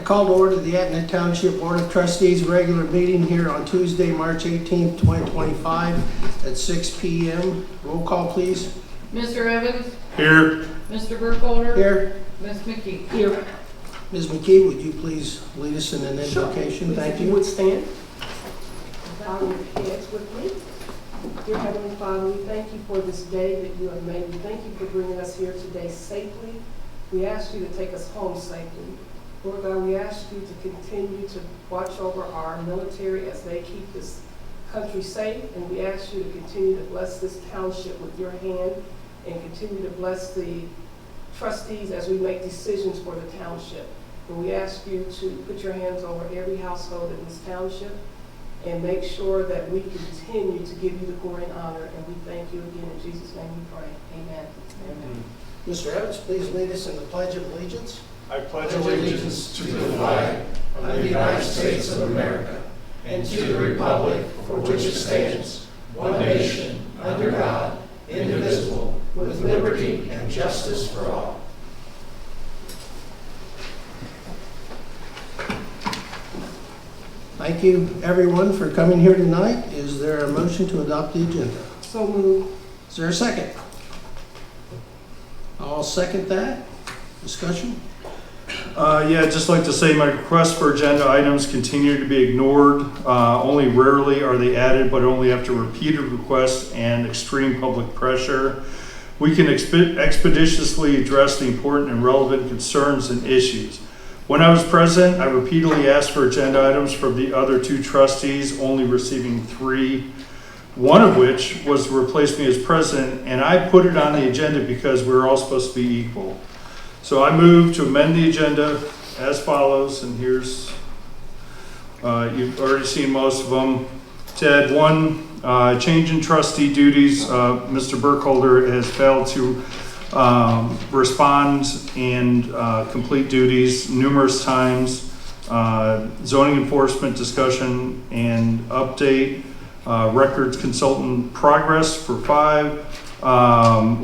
call to order the Etna Township Board of Trustees regular meeting here on Tuesday, March 18th, 2025 at 6 p.m. Roll call, please. Mr. Evans? Here. Mr. Burkholder? Here. Ms. McKee? Here. Ms. McKee, would you please lead us in an invocation? Please, Thank if you you. would stand. Bow your heads with me. Dear Heavenly Father, we thank you for this day that you have made. We thank you for bringing us here today safely. We ask you to take us home safely. Lord God, we ask you to continue to watch over our military as they keep this country safe. And we ask you to continue to bless this township with your hand and continue to bless the trustees as we make decisions for the township. And we ask you to put your hands over every household in this township and make sure that we continue to give you the glory and honor. And we thank you again. In Jesus' name we pray. Amen. Amen. Mr. Evans, please lead us in the Pledge of Allegiance. I pledge allegiance to the flag of the United States of America and to the republic for which it stands, one nation, under God, indivisible, with liberty and justice for all. Thank you, everyone, for coming here tonight. Is there a motion to adopt the agenda? So moved. Is there a second? I'll second that. Discussion? Yeah, I'd just like to say my requests for agenda items continue to be ignored. Only rarely are they added, but only after repeated requests and extreme public pressure. We can expeditiously address the important and relevant concerns and issues. When I was present, I repeatedly asked for agenda items from the other two trustees, only receiving 3, one of which was to replace me as president, and I put it on the agenda because we're all supposed to be equal. So I move to amend the agenda as follows, and here's, you've already seen most of them. To add 1, change in trustee duties. Mr. Burkholder has failed to respond and complete duties numerous times. Zoning enforcement discussion and update. Records consultant progress for 5.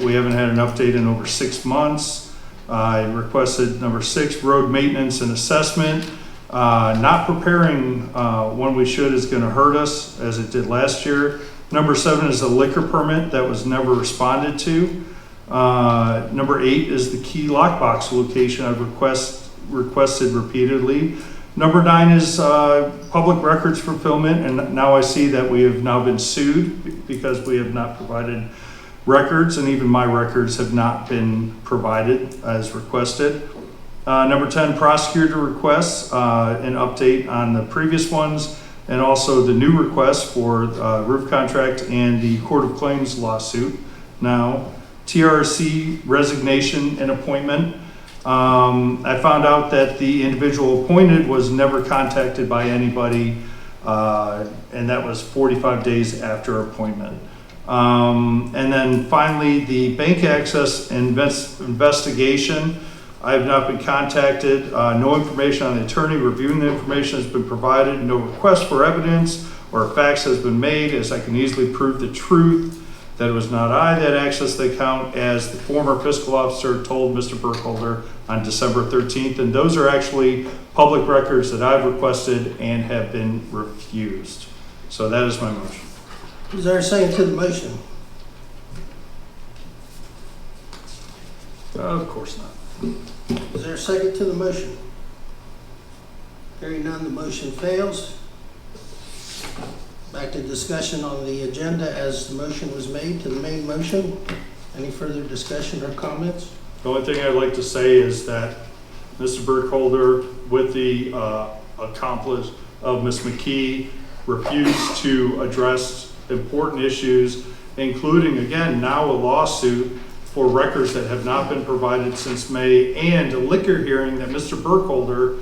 We haven't had an update in over 6 months. I requested number 6, road maintenance and assessment. Not preparing when we should is going to hurt us, as it did last year. Number 7 is a liquor permit that was never responded to. Number 8 is the key lockbox location I've requested repeatedly. Number 9 is public records fulfillment, and now I see that we have now been sued because we have not provided records, and even my records have not been provided as requested. Number 10, prosecutor requests, an update on the previous ones, and also the new request for roof contract and the Court of Claims lawsuit. Now, TRC resignation and appointment. I found out that the individual appointed was never contacted by anybody, and that was 45 days after appointment. And then finally, the bank access investigation. I have not been contacted. No information on the attorney reviewing the information has been provided. No request for evidence or facts has been made, as I can easily prove the truth that it was not I that accessed the account, as the former fiscal officer told Mr. Burkholder on December 13th. And those are actually public records that I've requested and have been refused. So that is my motion. Is there a second to the motion? Of course not. Is there a second to the motion? Hearing none, the motion fails. Back to discussion on the agenda as the motion was made to the main motion. Any further discussion or comments? The only thing I'd like to say is that Mr. Burkholder, with the accomplice of Ms. McKee, refused to address important issues, including, again, now a lawsuit for records that have not been provided since May, and a liquor hearing that Mr. Burkholder,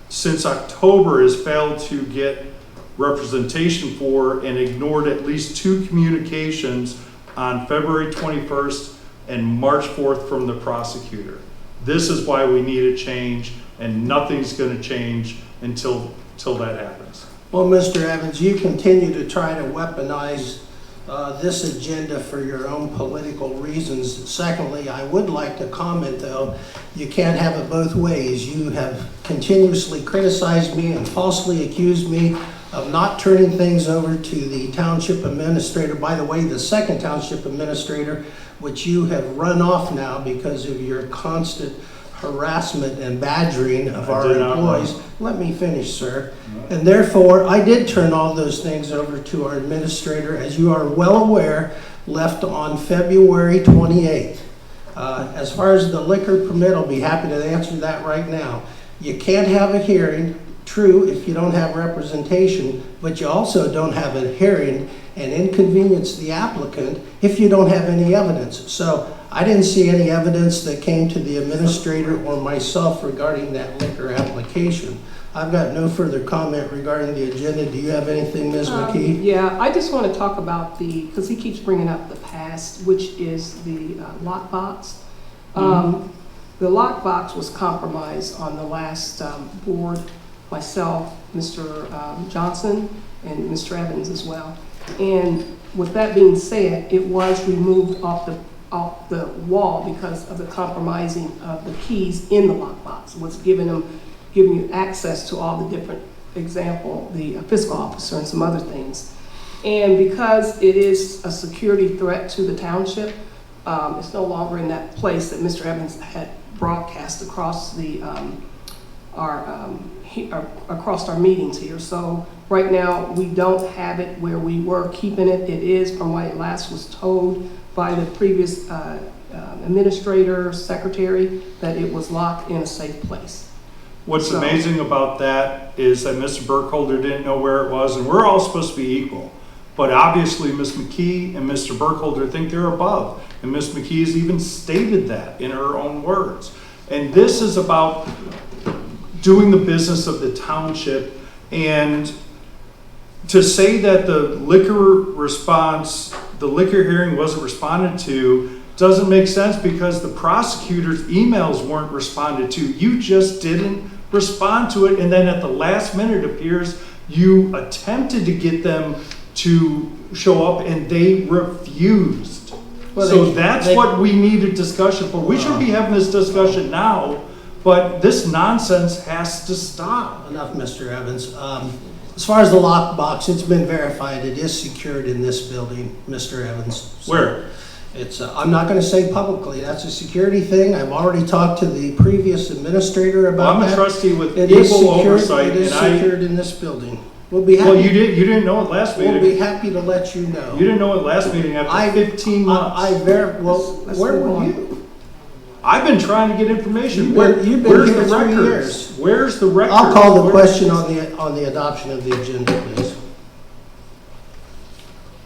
since October, has failed to get representation for, and ignored at least 2 communications on February 21st and March 4th from the prosecutor. This is why we need a change, and nothing's going to change until that happens. Well, Mr. Evans, you continue to try to weaponize this agenda for your own political reasons. Secondly, I would like to comment, though, you can't have it both ways. You have continuously criticized me and falsely accused me of not turning things over to the township administrator. By the way, the second township administrator, which you have run off now because of your constant harassment and badgering of our employees. Let me finish, sir. And therefore, I did turn all those things over to our administrator, as you are well aware, left on February 28th. As far as the liquor permit, I'll be happy to answer that right now. You can't have a hearing, true, if you don't have representation, but you also don't have a hearing and inconvenience the applicant if you don't have any evidence. So I didn't see any evidence that came to the administrator or myself regarding that liquor application. I've got no further comment regarding the agenda. Do you have anything, Ms. McKee? Yeah, I just want to talk about because he keeps bringing up the past, which is the lockbox. The lockbox was compromised on the last board, myself, Mr. Johnson, and Mr. Evans as well. And with that being said, it was removed off the wall because of the compromising of the keys in the lockbox. What's giving you access to all the different, example, the fiscal officer and some other things. And because it is a security threat to the township, it's no longer in that place that Mr. Evans had broadcast across across our meetings here. So right now we don't have it where we were keeping it. It is, from what it last was told by the previous administrator, secretary, that it was locked in a safe place. What's amazing about that is that Mr. Burkholder didn't know where it was, and we're all supposed to be equal. But obviously, Ms. McKee and Mr. Burkholder think they're above. And Ms. McKee has even stated that in her own words. And this is about doing the business of the township. And to say that the liquor hearing wasn't responded to doesn't make sense, because the prosecutor's emails weren't responded to. You just didn't respond to it, and then at the last minute, it appears you attempted to get them to show up and they refused. Well, so that's what we need a discussion for. We should be having this discussion now, but this nonsense has to stop. Enough, Mr. Evans. As far as the lockbox, it's been verified. It is secured in this building, Mr. Evans. So where? It's, I'm not going to say publicly. That's a security thing. I've already talked to the previous administrator about that. I'm a trustee with It is equal secured. oversight. It is secured in this building. We'll be happy. Well, you didn't know it last meeting. We'll be happy to let you know. You didn't know it last meeting after 15 months. Where were you? I've been trying to get information. You've been Where's here the 3 records? years. Where's the record? I'll call the question on the adoption of the agenda, please.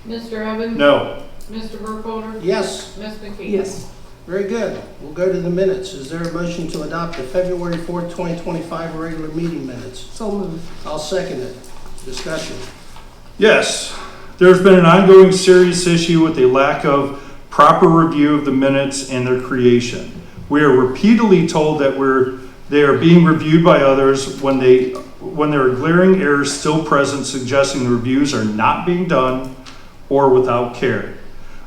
Mr. Evans? No. Mr. Burkholder? Yes. Ms. McKee? Yes. Very good. We'll go to the minutes. Is there a motion to adopt the February 4th, 2025 regular meeting minutes? So moved. I'll second it. Discussion. Yes. There's been an ongoing serious issue with a lack of proper review of the minutes and their creation. We are repeatedly told that they are being reviewed by others when there are glaring errors still present, suggesting the reviews are not being done or without care.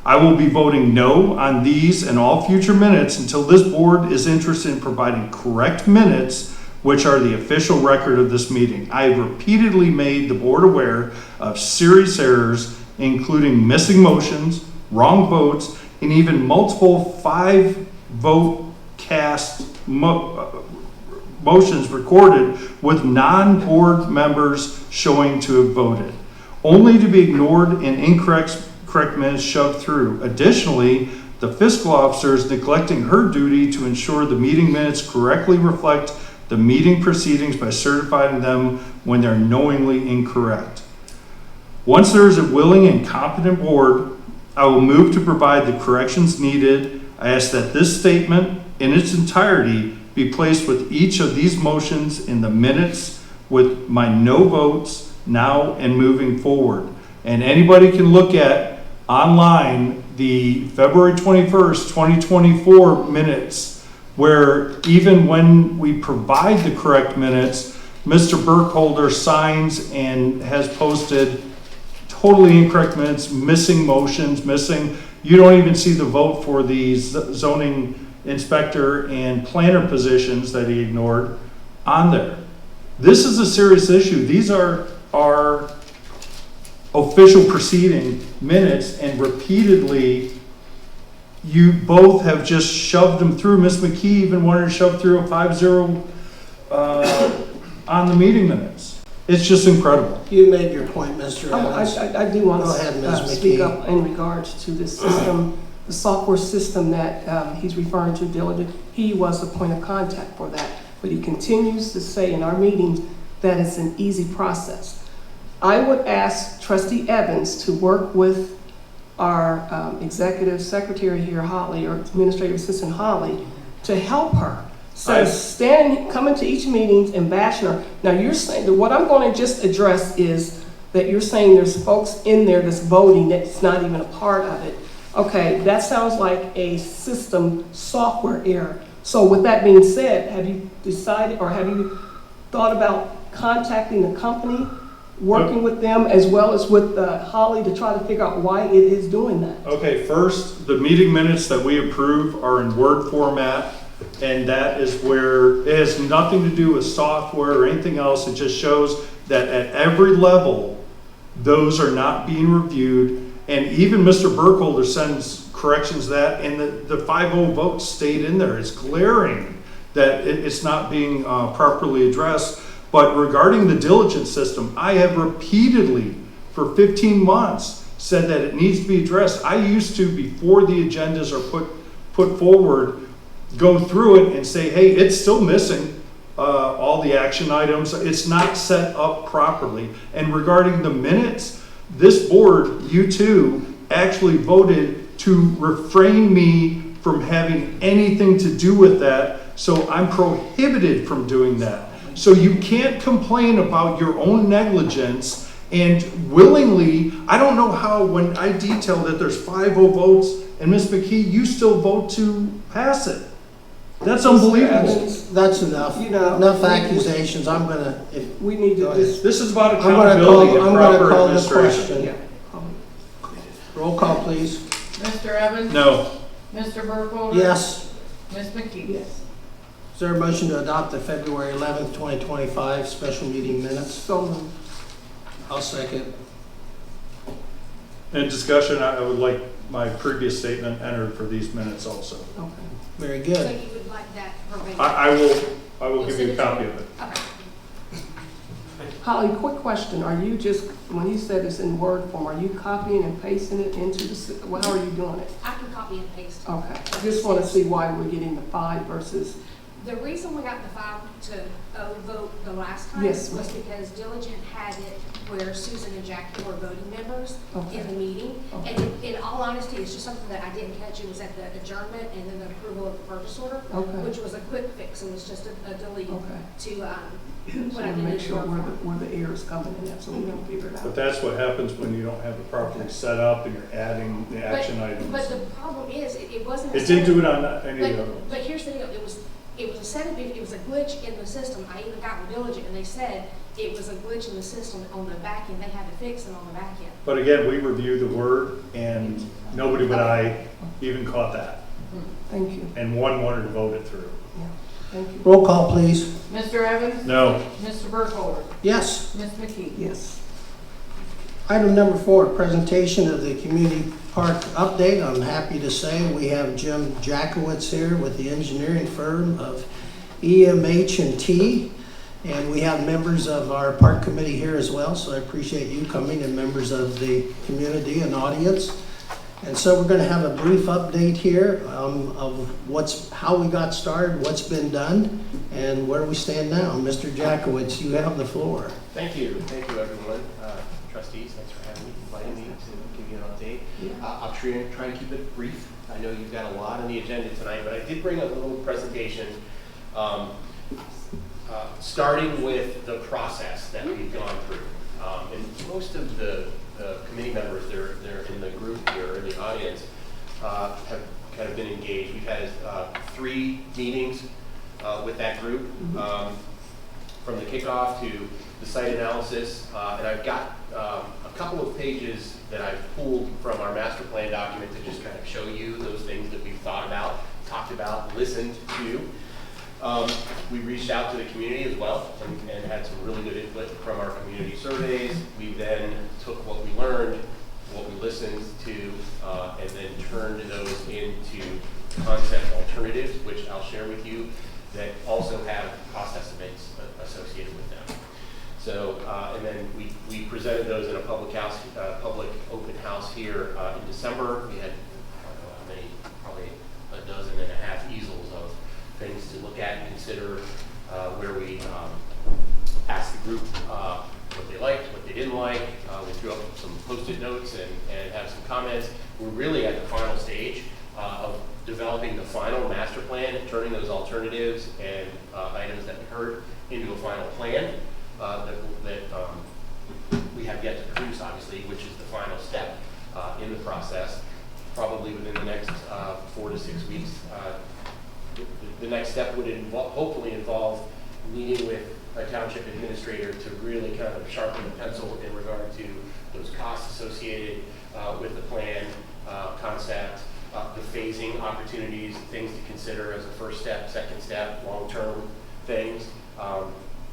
I will be voting no on these and all future minutes until this board is interested in providing correct minutes, which are the official record of this meeting. I have repeatedly made the board aware of serious errors, including missing motions, wrong votes, and even multiple 5-vote cast motions recorded with non-board members showing to have voted, only to be ignored and incorrect minutes shoved through. Additionally, the fiscal officer is neglecting her duty to ensure the meeting minutes correctly reflect the meeting proceedings by certifying them when they're knowingly incorrect. Once there is a willing and competent board, I will move to provide the corrections needed. I ask that this statement in its entirety be placed with each of these motions in the minutes with my no votes now and moving forward. And anybody can look at online the February 21st, 2024 minutes, where even when we provide the correct minutes, Mr. Burkholder signs and has posted totally incorrect minutes, missing motions, you don't even see the vote for the zoning inspector and planner positions that he ignored on there. This is a serious issue. These are our official proceeding minutes, and repeatedly, you both have just shoved them through. Ms. McKee even wanted to shove through a 5-0 on the meeting minutes. It's just incredible. You made your point, Mr. Evans. I do want Go ahead, Ms. to speak McKee. up in regards to this system, the software system that he's referring to, Diligent. He was the point of contact for that, but he continues to say in our meetings that it's an easy process. I would ask Trustee Evans to work with our executive secretary here, Holly, or administrative assistant Holly, to help her. So coming to each meeting and bashing her. Now you're saying that what I'm going to just address is that you're saying there's folks in there that's voting that's not even a part of it. Okay, that sounds like a system software error. So with that being said, have you decided or have you thought about contacting the company, working with them as well as with Holly to try to figure out why it is doing that? Okay, first, the meeting minutes that we approve are in Word format, and that is where it has nothing to do with software or anything else. It just shows that at every level, those are not being reviewed. And even Mr. Burkholder sends corrections to that, and the 5-0 vote stayed in there. It's glaring that it's not being properly addressed. But regarding the diligence system, I have repeatedly, for 15 months, said that it needs to be addressed. I used to, before the agendas are put forward, go through it and say, hey, it's still missing all the action items. It's not set up properly. And regarding the minutes, this board, you two, actually voted to refrain me from having anything to do with that. So I'm prohibited from doing that. So you can't complain about your own negligence and willingly, I don't know how when I detail that there's 5-0 votes and Ms. McKee, you still vote to pass it. That's unbelievable. That's enough. You know, Enough accusations. I'm gonna, if, We need Go to ahead. just, This is about I'm gonna accountability call, and I'm gonna proper call the administration. yeah. question. Roll call, please. Mr. Evans? No. Mr. Burkholder? Yes. Ms. McKee? Yes. Is there a motion to adopt the February 11th, 2025 special meeting minutes? So moved. I'll second. In discussion, I would like my previous statement entered for these minutes also. Okay. Very So good. you would like that verbatim? I will give you a copy of it. Okay. Holly, quick question. Are you just, when you said it's in Word form, are you copying and pasting it into the, well, how are you doing it? I can copy and paste. Okay. I just want to see why we're getting the 5 versus, The reason we got the 5-0 vote the last time Yes, was because Diligent had it where Susan and Jackie were voting members Okay. in the meeting. Okay. And in all honesty, it's just something that I didn't catch. It was at the adjournment and then the approval of the purchase order, Okay. which was a quick fix. It was just a delete Okay. to so what I we make didn't sure work where the error is coming in at, so we can figure it But out. that's what happens when you don't have it properly set up and you're adding the action But items. the problem is, it wasn't. It didn't do it on any of them. But here's the deal, it was a set it was a glitch in the system. I even got with Diligent and they said it was a glitch in the system on the back end. They had to fix it on the back end. But again, we reviewed the Word and nobody but I even caught that. Thank you. And one wanted to vote it through. Yeah. Thank you. Roll call, please. Mr. Evans? No. Mr. Burkholder? Yes. Ms. McKee? Yes. Item number 4, presentation of the community park update. I'm happy to say we have Jim Jackowitz here with the engineering firm of EMH&T. And we have members of our park committee here as well, so I appreciate you coming and members of the community and audience. And so we're going to have a brief update here of how we got started, what's been done, and where we stand now. Mr. Jackowitz, you have the floor. Thank you, everyone. Trustees, thanks for having me, inviting me to give you an update. I'll try to keep it brief. I know you've got a lot on the agenda tonight, but I did bring a little presentation starting with the process that we've gone through. And most of the committee members, they're in the group here, in the audience, have kind of been engaged. We've had 3 meetings with that group. from the kickoff to the site analysis. And I've got a couple of pages that I've pulled from our master plan document to just kind of show you those things that we've thought about, talked about, listened to. We reached out to the community as well and had some really good input from our community surveys. We then took what we learned, what we listened to, and then turned those into concept alternatives, which I'll share with you, that also have cost estimates associated with them. So, and then we presented those in a public open house here in December. We had, I don't know how many, probably 12.5 easels of things to look at and consider, where we asked the group what they liked, what they didn't like. We threw up some Post-it notes and have some comments. We're really at the final stage of developing the final master plan and turning those alternatives and items that we heard into a final plan that we have yet to produce, obviously, which is the final step in the process. Probably within the next 4 to 6 weeks. The next step would hopefully involve meeting with a township administrator to really kind of sharpen the pencil in regard to those costs associated with the plan concept, the phasing opportunities, things to consider as a first step, second step, long-term things.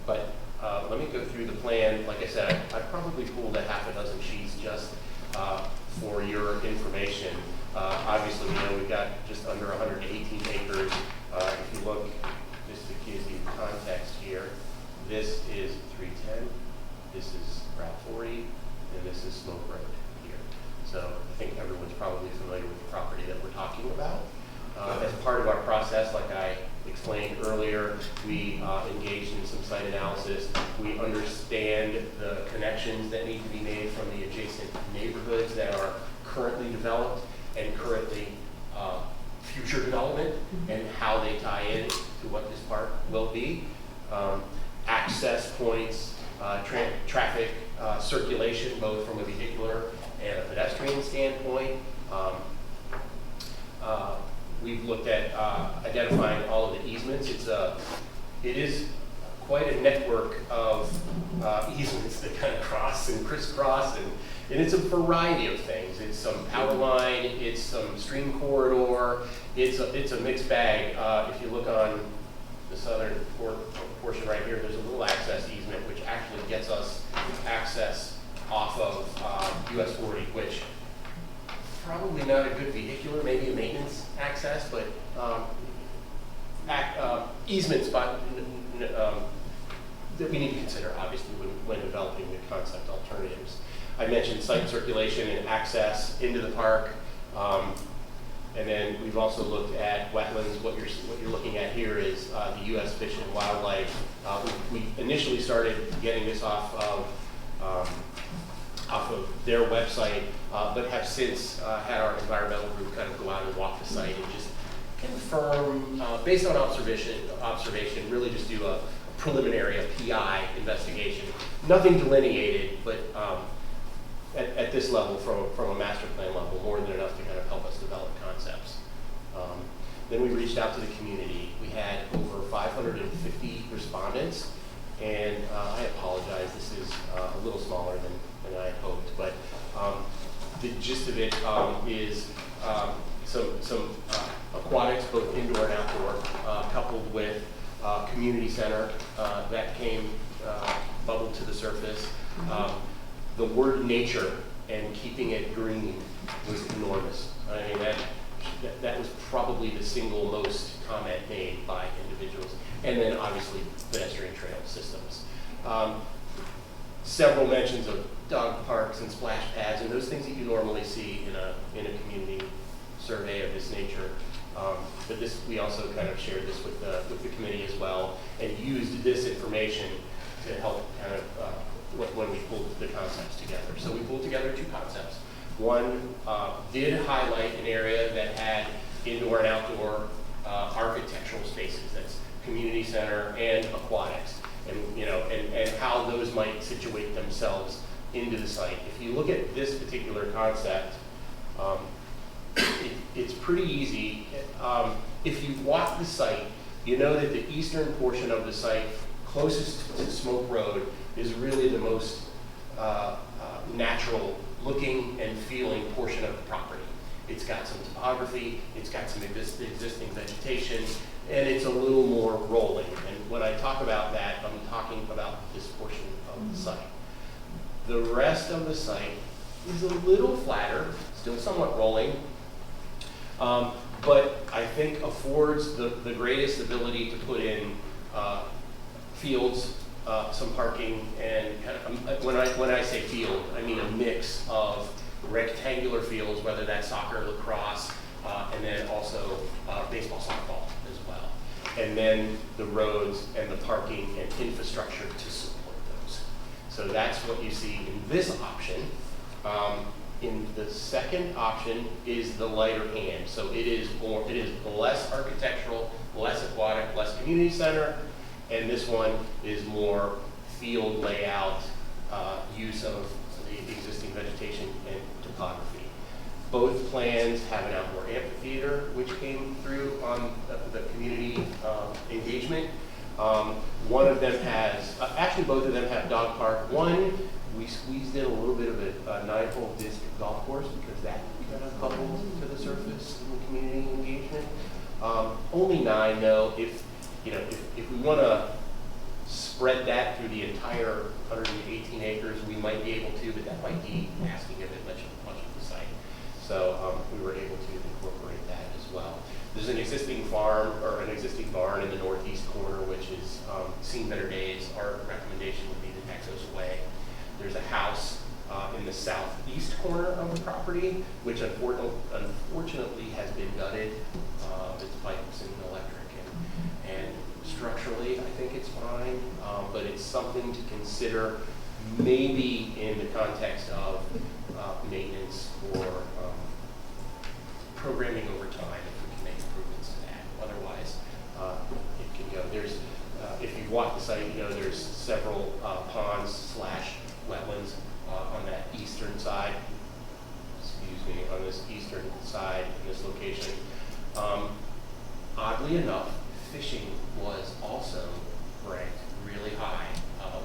But let me go through the plan. Like I said, I probably pulled a half a dozen sheets just for your information. Obviously, we know we've got just under 118 acres. If you look, just to give you context here, this is 310, this is Route 40, and this is Smoke Road here. So I think everyone's probably familiar with the property that we're talking about. As part of our process, like I explained earlier, we engaged in some site analysis. We understand the connections that need to be made from the adjacent neighborhoods that are currently developed and currently future development, and how they tie in to what this park will be. Access points, traffic circulation, both from a vehicular and a pedestrian standpoint. We've looked at identifying all of the easements. It is quite a network of easements that kind of cross and crisscross, and it's a variety of things. It's some power line, it's some stream corridor, it's a mixed bag. If you look on the southern portion right here, there's a little access easement which actually gets us access off of US 40, which probably not a good vehicular, maybe a maintenance access, but easements that we need to consider, obviously, when developing the concept alternatives. I mentioned site circulation and access into the park, and then we've also looked at wetlands. What you're looking at here is the U.S. Fish and Wildlife. We initially started getting this off of their website, but have since had our environmental group kind of go out and walk the site and just confirm, based on observation, really just do a preliminary, a PI investigation. Nothing delineated, but at this level, from a master plan level, more than enough to kind of help us develop concepts. Then we reached out to the community. We had over 550 respondents, and I apologize, this is a little smaller than I had hoped, but the gist of it is some aquatics, both indoor and outdoor, coupled with community center that came bubbled to the surface. The word nature and keeping it green was enormous. I mean, that was probably the single most comment made by individuals. And then obviously pedestrian trail systems. Several mentions of dog parks and splash pads and those things that you normally see in a community survey of this nature. But we also kind of shared this with the committee as well, and used this information to help kind of when we pulled the concepts together. So we pulled together two concepts. One did highlight an area that had indoor and outdoor architectural spaces. That's community center and aquatics, and how those might situate themselves into the site. If you look at this particular concept, it's pretty easy. If you walk the site, you know that the eastern portion of the site closest to Smoke Road is really the most natural looking and feeling portion of the property. It's got some topography, it's got some existing vegetation, and it's a little more rolling. And when I talk about that, I'm talking about this portion of the site. The rest of the site is a little flatter, still somewhat rolling, but I think affords the greatest ability to put in fields, some parking, and kind of, when I say field, I mean a mix of rectangular fields, whether that's soccer, lacrosse, and then also baseball, softball as well. And then the roads and the parking and infrastructure to support those. So that's what you see in this option. In the second option is the lighter hand. So it is less architectural, less aquatic, less community center, and this one is more field layout, use of the existing vegetation and topography. Both plans have an outdoor amphitheater, which came through on the community engagement. One of them has, actually both of them have dog park. One, we squeezed in a little bit of a 9-hole disc golf course because that kind of bubbled to the surface in the community engagement. Only 9 though. If we want to spread that through the entire 118 acres, we might be able to, but that might be asking a bit much of the site. So we were able to incorporate that as well. There's an existing farm or an existing barn in the northeast corner, which is seen better days. Our recommendation would be to tax those away. There's a house in the southeast corner of the property, which unfortunately has been gutted. Its pipes and electric, and structurally, I think it's fine, but it's something to consider, maybe in the context of maintenance or programming over time, if we can make improvements to that. Otherwise, it can go. There's, if you walk the site, you know there's several ponds/wetlands on that eastern side. Excuse me, on this eastern side in this location. Oddly enough, fishing was also ranked really high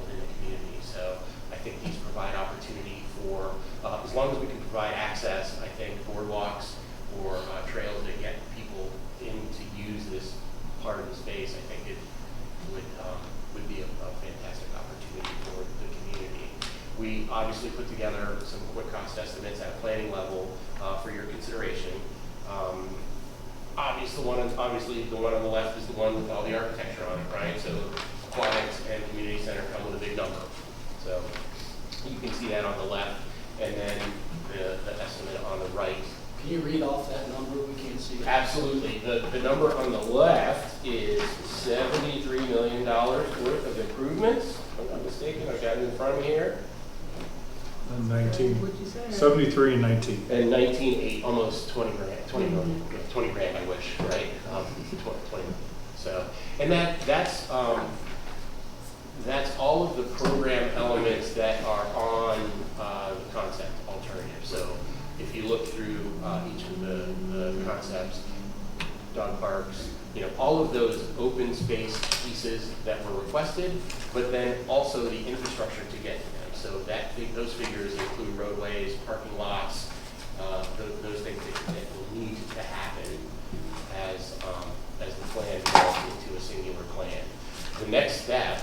within the community. So I think these provide opportunity for, as long as we can provide access, I think boardwalks or trails that get people in to use this part of the space, I think it would be a fantastic opportunity for the community. We obviously put together some quick cost estimates at planning level for your consideration. Obviously, the one on the left is the one with all the architecture on it, right? So aquatics and community center come with a big number. So you can see that on the left, and then the estimate on the right. Can you read off that number? We can't see it. Absolutely. The number on the left is $73 million worth of improvements. If I'm not mistaken, I've got it in front of me here. 19. What'd you say? 73 and 19. And 19.8, almost 20 grand, 20 million, 20 grand, I wish, right? 20 million. So, and that's all of the program elements that are on the concept alternative. So if you look through each of the concepts, dog parks, all of those open space pieces that were requested, but then also the infrastructure to get to them. So those figures include roadways, parking lots, those things that will need to happen as the plan develops into a singular plan. The next step,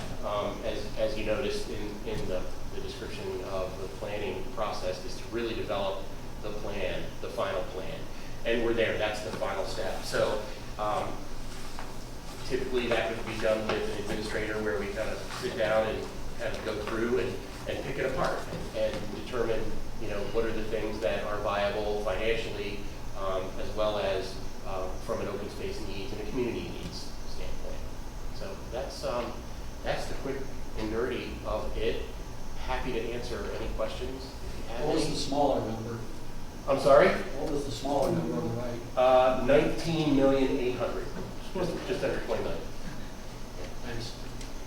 as you noticed in the description of the planning process, is to really develop the plan, the final plan. And we're there, that's the final step. So typically that would be done with an administrator where we kind of sit down and kind of go through and pick it apart and determine, what are the things that are viable financially, as well as from an open space needs and a community needs standpoint. So that's the quick and dirty of it. Happy to answer any questions if you have What was any. the smaller number? I'm sorry? What was the smaller number on the right? 19,800,000, just under 20 million. Thanks.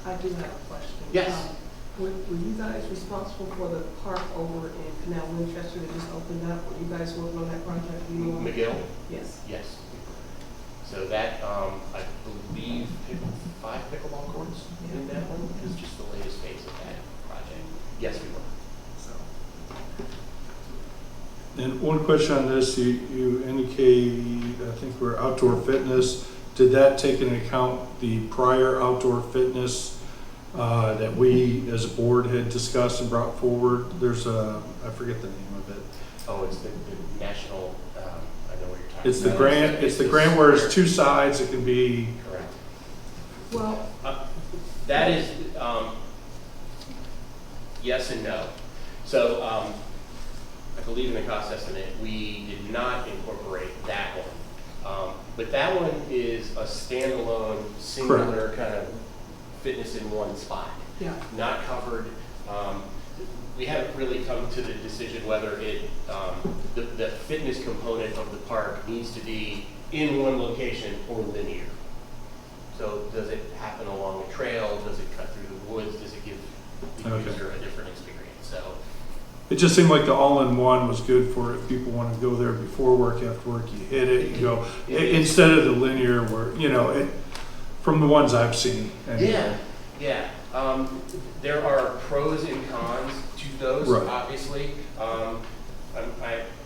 I do have a question. Yes. Were you guys responsible for the park over in Canal Winchester that just opened up? Were you guys working on that project? Do you know? McGill? Yes. Yes. So that, I believe, 5 pickleball courts in that one. And one question on this, you indicate, I think we're outdoor fitness. Did that take into account the prior outdoor fitness that we as a board had discussed and brought forward? There's a, I forget the name of it. Oh, it's the national, I know what you're talking about. It's the grant, it's the grant where it's two sides, it can be, Correct. Well, That is, yes and no. So, I believe in the cost estimate, we did not incorporate that one. But that one is a standalone, singular kind of fitness in one spot. yeah, Not covered. We haven't really come to the decision whether it, the fitness component of the park needs to be in one location or linear. So does it happen along a trail? Does it cut through the woods? Does it give the Okay. user a different experience? So it just seemed like the all-in-one was good for if people want to go there before work, after work, you hit it, you go, instead of the linear where, you know, it, from the ones I've seen. Anyway. yeah. There are pros and cons to those, Right. obviously.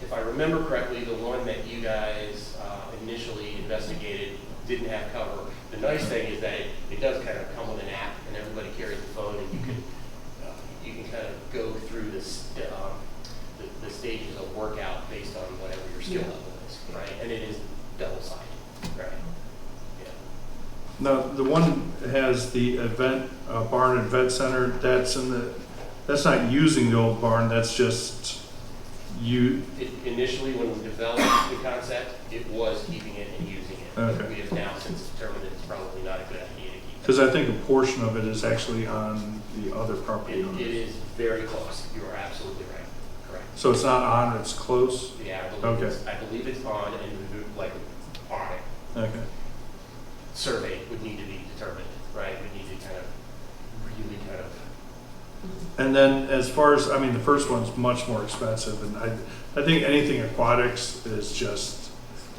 If I remember correctly, the one that you guys initially investigated didn't have cover. The nice thing is that it does kind of come with an app, and everybody carries a phone, and you can kind of go through the stages of workout based on whatever your skill level is, right? And it is double-sided, right? Yeah. Now, the one that has the event, barn and event center, that's not using the old barn, that's just Initially, when we developed the concept, it was keeping it and using it. Okay. We have now since determined that it's probably not a good idea to keep because I think a portion of it is actually on the other property it. owners. It is very close. You are absolutely right. Correct. So it's not on, it's close? Yeah, Okay. I believe it's on, and like on it. Okay. Survey would need to be determined, right? We need to kind of really kind of. And then as far as, I mean, the first one's much more expensive, and I think anything aquatics is just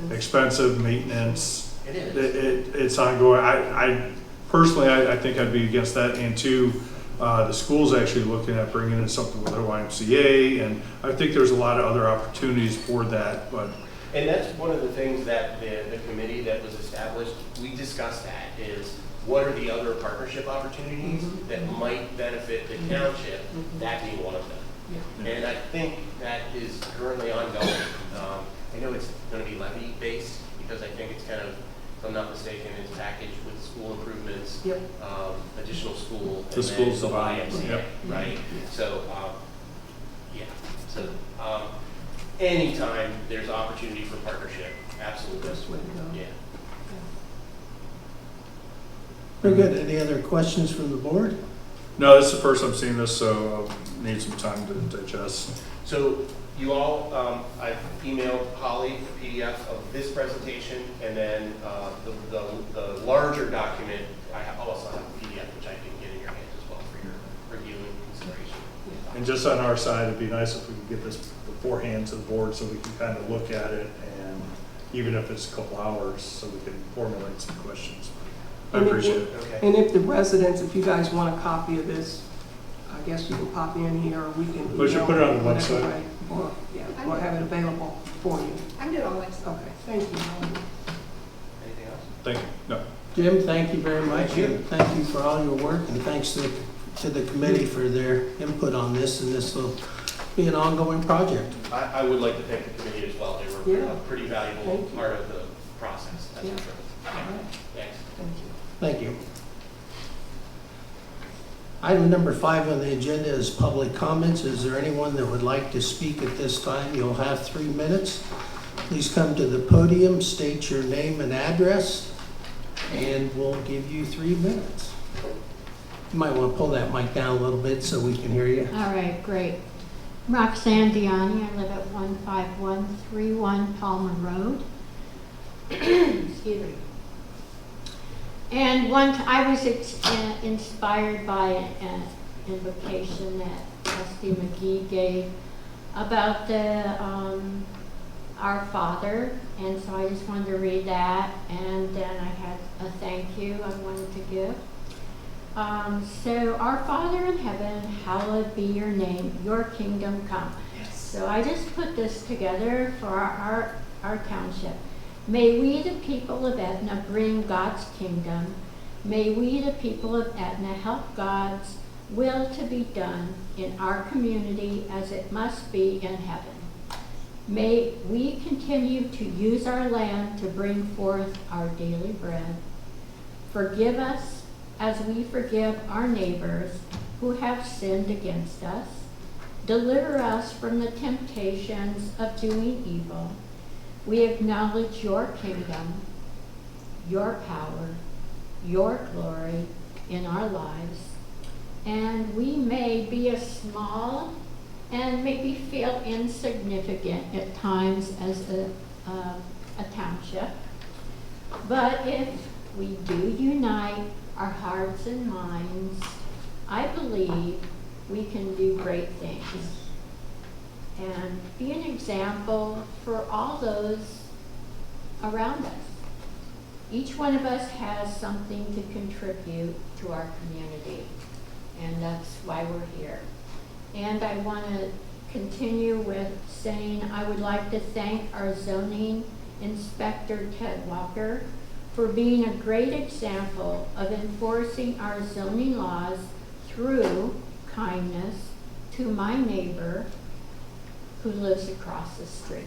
expensive, maintenance. It is. It's ongoing. I personally, I think I'd be against that. And two, the school's actually looking at bringing in something with their YMCA, and I think there's a lot of other opportunities for that, but. And that's one of the things that the committee that was established, we discussed that, is what are the other partnership opportunities that might benefit the township, that being one of them. yeah. And I think that is currently ongoing. I know it's going to be levy-based, because I think it's kind of, if I'm not mistaken, it's packaged with school improvements, Yep. additional school, The and school's then the allowed, YMCA, yep. right? So, yeah, so anytime there's opportunity for partnership, absolutely. Best way to go. Yeah. Very good. Any other questions from the board? No, this is the first I'm seeing this, so I'll need some time to digest. So you all, I've emailed Holly a PDF of this presentation, and then the larger document, also have a PDF which I can get in your hands as well for your review and consideration. And just on our side, it'd be nice if we could get this beforehand to the board so we can kind of look at it, and even if it's a couple hours, so we can formulate some questions. I appreciate it. Okay. And if the residents, if you guys want a copy of this, I guess you can pop in here, or we can. We should put it on the whatever website. way, Or, yeah, or have it available for you. I can do it all next. Okay, thank you. Anything else? Thank you. No. Jim, thank you very much. Thank you. And thank you for all your work, and thanks to the committee for their input on this, and this will be an ongoing project. I would like to thank the committee as well. They were Yeah. a pretty valuable Thank you. part of the process, that's Yeah. for sure. All right, Thanks. thank you. Thank you. Item number 5 on the agenda is public comments. Is there anyone that would like to speak at this time? You'll have 3 minutes. Please come to the podium, state your name and address, and we'll give you 3 minutes. You might want to pull that mic down a little bit so we can hear you. All right, great. Roxanne Diani, I live at 15131 Palmer Road. Excuse me. And I was inspired by an invocation that Trustee McKee gave about the Our Father, and so I just wanted to read that, and then I had a thank you I wanted to give. So, Our Father in heaven, hallowed be your name, your kingdom come. Yes. So I just put this together for our township. May we, the people of Etna, bring God's kingdom. May we, the people of Etna, help God's will to be done in our community as it must be in heaven. May we continue to use our land to bring forth our daily bread. Forgive us as we forgive our neighbors who have sinned against us. Deliver us from the temptations of doing evil. We acknowledge your kingdom, your power, your glory in our lives. And we may be a small and maybe feel insignificant at times as a township. But if we do unite our hearts and minds, I believe we can do great things and be an example for all those around us. Each one of us has something to contribute to our community, and that's why we're here. And I want to continue with saying I would like to thank our zoning inspector, Ted Walker, for being a great example of enforcing our zoning laws through kindness to my neighbor who lives across the street.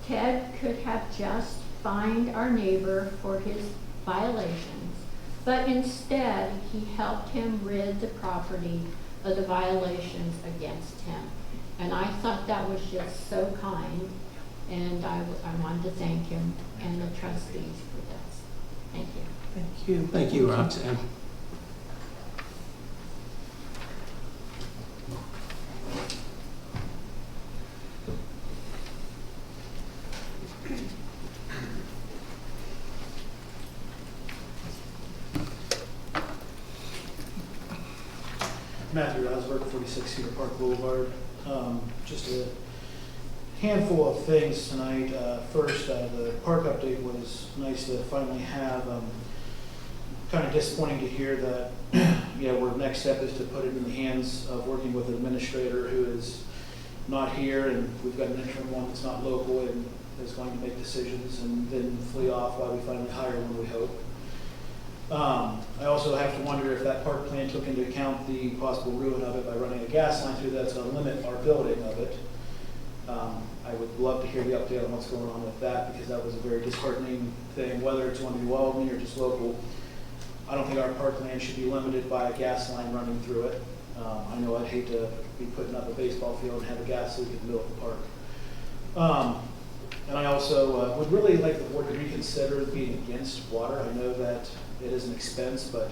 Ted could have just fined our neighbor for his violations, but instead he helped him rid the property of the violations against him. And I thought that was just so kind, and I wanted to thank him and the trustees for this. Thank you. Thank you. Thank you, Roxanne. Matthew Rosberg, 46 Cedar Park Boulevard. Just a handful of things tonight. First, the park update was nice to finally have. Kind of disappointing to hear that our next step is to put it in the hands of working with an administrator who is not here, and we've got an interim one that's not local and is going to make decisions and then flee off while we finally hire one, we hope. I also have to wonder if that park plan took into account the possible ruin of it by running a gas line through that's going to limit our building of it. I would love to hear the update on what's going on with that, because that was a very disheartening thing, whether it's going to be Wildman or just local. I don't think our park land should be limited by a gas line running through it. I know I'd hate to be putting up a baseball field and have a gas leak in the middle of the park. And I also would really like the board to reconsider being against water. I know that it is an expense, but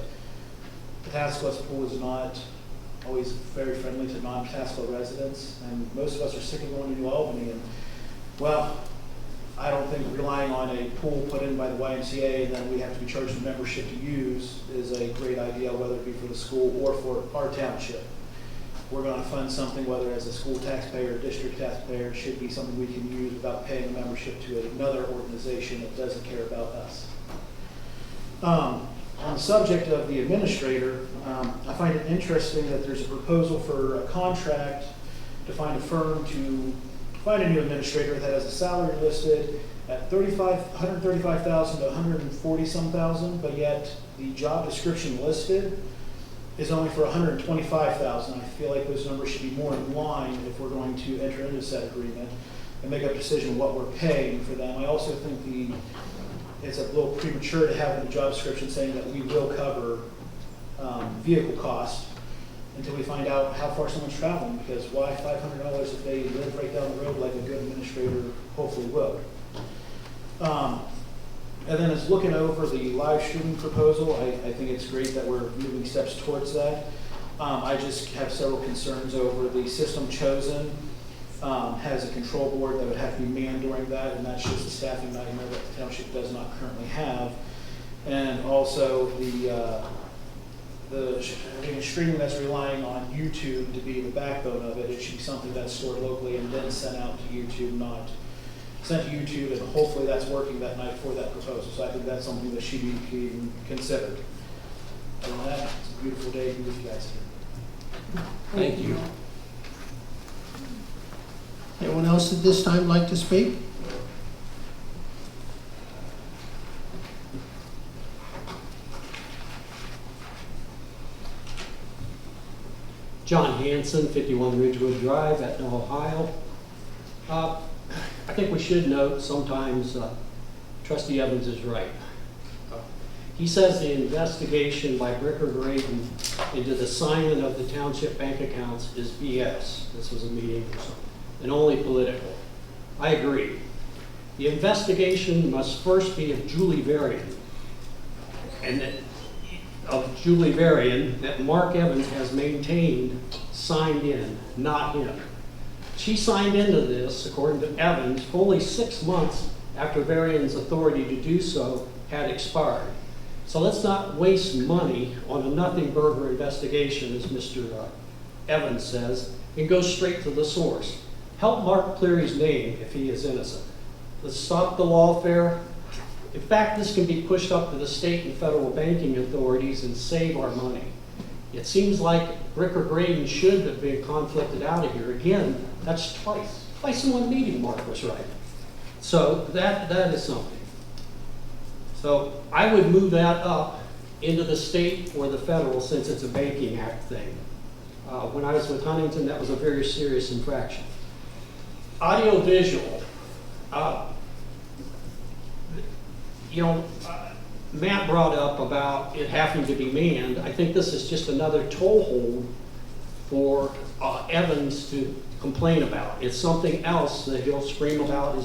Pataskos Pool is not always very friendly to non-Pataskos residents, and most of us are sick of going to New Albany. And well, I don't think relying on a pool put in by the YMCA and then we have to be charged a membership to use is a great idea, whether it be for the school or for our township. We're going to fund something, whether as a school taxpayer or district taxpayer, it should be something we can use without paying a membership to another organization that doesn't care about us. On the subject of the administrator, I find it interesting that there's a proposal for a contract to find a firm to find a new administrator that has a salary listed at $135,000 to $140,000, but yet the job description listed is only for $125,000. I feel like those numbers should be more in line if we're going to enter into said agreement and make a decision what we're paying for them. I also think it's a little premature to have in the job description saying that we will cover vehicle cost until we find out how far someone's traveling, because why $500 if they live right down the road like a good administrator hopefully will. And then as looking over the live streaming proposal, I think it's great that we're moving steps towards that. I just have several concerns over the system chosen. Has a control board that would have to be manned during that, and that's just a staffing nightmare that the township does not currently have. And also the streaming that's relying on YouTube to be the backbone of it. It should be something that's stored locally and then sent out to YouTube, not sent to YouTube, and hopefully that's working that night for that proposal. So I think that's something that should be considered. Other than that, it's a beautiful day to be with you guys here. Thank you. Anyone else at this time like to speak? John Hanson, 51 Ridgewood Drive, Etna, Ohio. I think we should note sometimes Trustee Evans is right. He says the investigation by Bricker Graydon into the signing of the township bank accounts is BS. This was a meeting or something, and only political. I agree. The investigation must first be of Julie Varian, and that Mark Evans has maintained signed in, not him. She signed into this, according to Evans, fully 6 months after Varian's authority to do so had expired. So let's not waste money on a nothing burger investigation, as Mr. Evans says, and go straight to the source. Help Mark clear his name if he is innocent. Let's stop the lawfare. In fact, this can be pushed up to the state and federal banking authorities and save our money. It seems like Bricker Graydon should have been conflicted out of here. Again, that's twice in one meeting Mark was right. So that is something. So I would move that up into the state or the federal, since it's a Banking Act thing. When I was with Huntington, that was a very serious infraction. Audio visual. Matt brought up about it having to be manned. I think this is just another toehold for Evans to complain about. It's something else that he'll scream about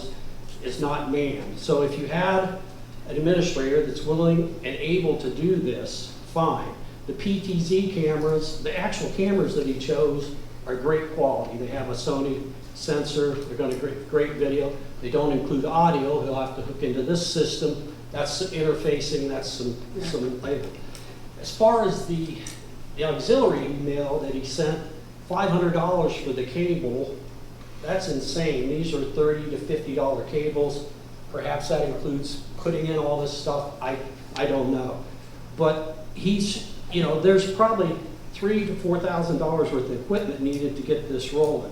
is not manned. So if you had an administrator that's willing and able to do this, fine. The PTZ cameras, the actual cameras that he chose are great quality. They have a Sony sensor, they're going to great video. They don't include audio, he'll have to hook into this system. That's some interfacing, that's some label. As far as the auxiliary email that he sent, $500 for the cable, that's insane. These are $30 to $50 cables. Perhaps that includes putting in all this stuff, I don't know. But there's probably $3,000 to $4,000 worth of equipment needed to get this rolling.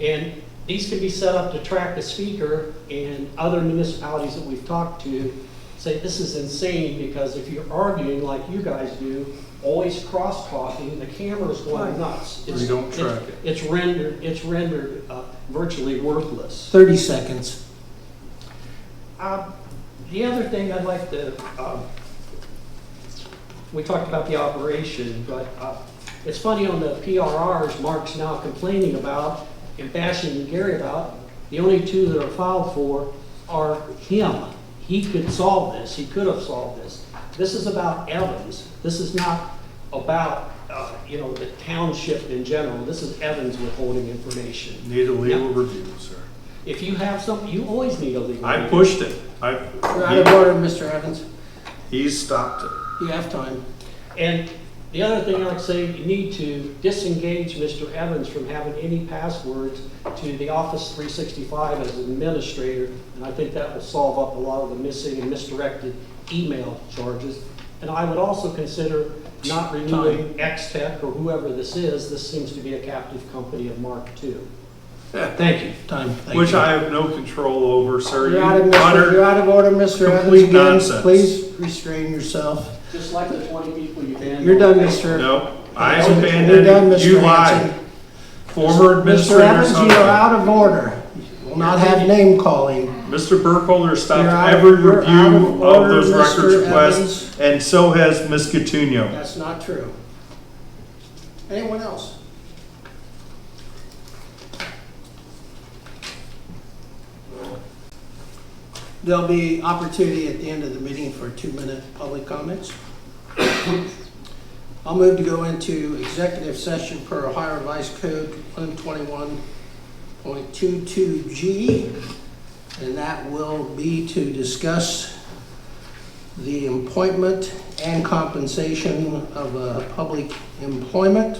And these can be set up to track the speaker, and other municipalities that we've talked to say this is insane, because if you're arguing like you guys do, always cross-talking, the camera's going nuts. We don't track it. It's rendered virtually worthless. 30 seconds. The other thing I'd like to, we talked about the operation, but it's funny, on the PRRs, Mark's now complaining about and bashing Gary about, the only two that are filed for are him. He could solve this. He could have solved this. This is about Evans. This is not about the township in general. This is Evans withholding information. Need a legal review, sir. If you have something, you always need a legal I review. pushed it. You're out of order, Mr. Evans. He's stopped it. You have time. And the other thing I'd like to say, you need to disengage Mr. Evans from having any passwords to the Office 365 as an administrator, and I think that will solve up a lot of the missing and misdirected email charges. And I would also consider not renewing X-Tech or whoever this is. This seems to be a captive company of Mark II. Thank you. Time. Thank Which you. I have no control over, sir. You're out of order, Mr. Evans. complete Again, nonsense. please restrain yourself. Just like the 20 people you banned. You're done, Mr. No, I You're abandoned done, it. Mr. You lied. Hanson. Former Mr. administrator Evans, you are out of order. Will not have name calling. Mr. Burkholder stopped You're out of- every you're out of review of order, those records Mr. requests, Evans. and so has Ms. Coutinho. That's not true. Anyone else? There'll be opportunity at the end of the meeting for 2-minute public comments. I'll move to go into executive session per Ohio Revised Code 121.22G, and that will be to discuss the appointment and compensation of a public employment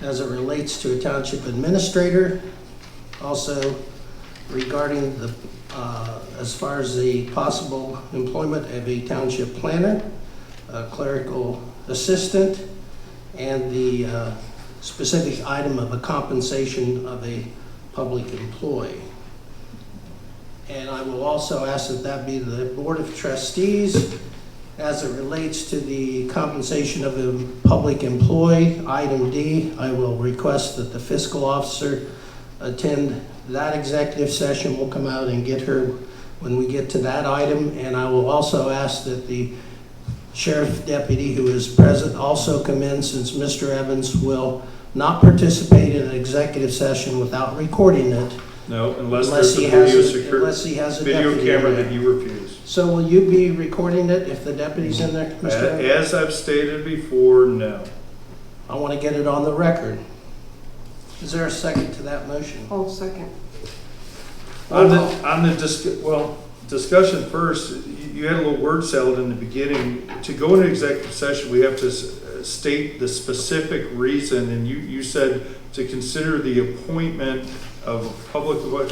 as it relates to a township administrator. Also regarding the, as far as the possible employment of a township planner, a clerical assistant, and the specific item of a compensation of a public employee. And I will also ask that that be the Board of Trustees as it relates to the compensation of a public employee. Item D, I will request that the fiscal officer attend that executive session. We'll come out and get her when we get to that item. And I will also ask that the sheriff deputy who is present also come in, since Mr. Evans will not participate in an executive session without recording it. No, unless there's a Unless he has a video deputy camera in there. that you refuse. So will you be recording it if the deputy's in there, Mr. Evans? As I've stated before, no. I want to get it on the record. Is there a second to that motion? Oh, second. On the discussion first, you had a little word salad in the beginning. To go into executive session, we have to state the specific reason, and you said to consider the appointment of a public.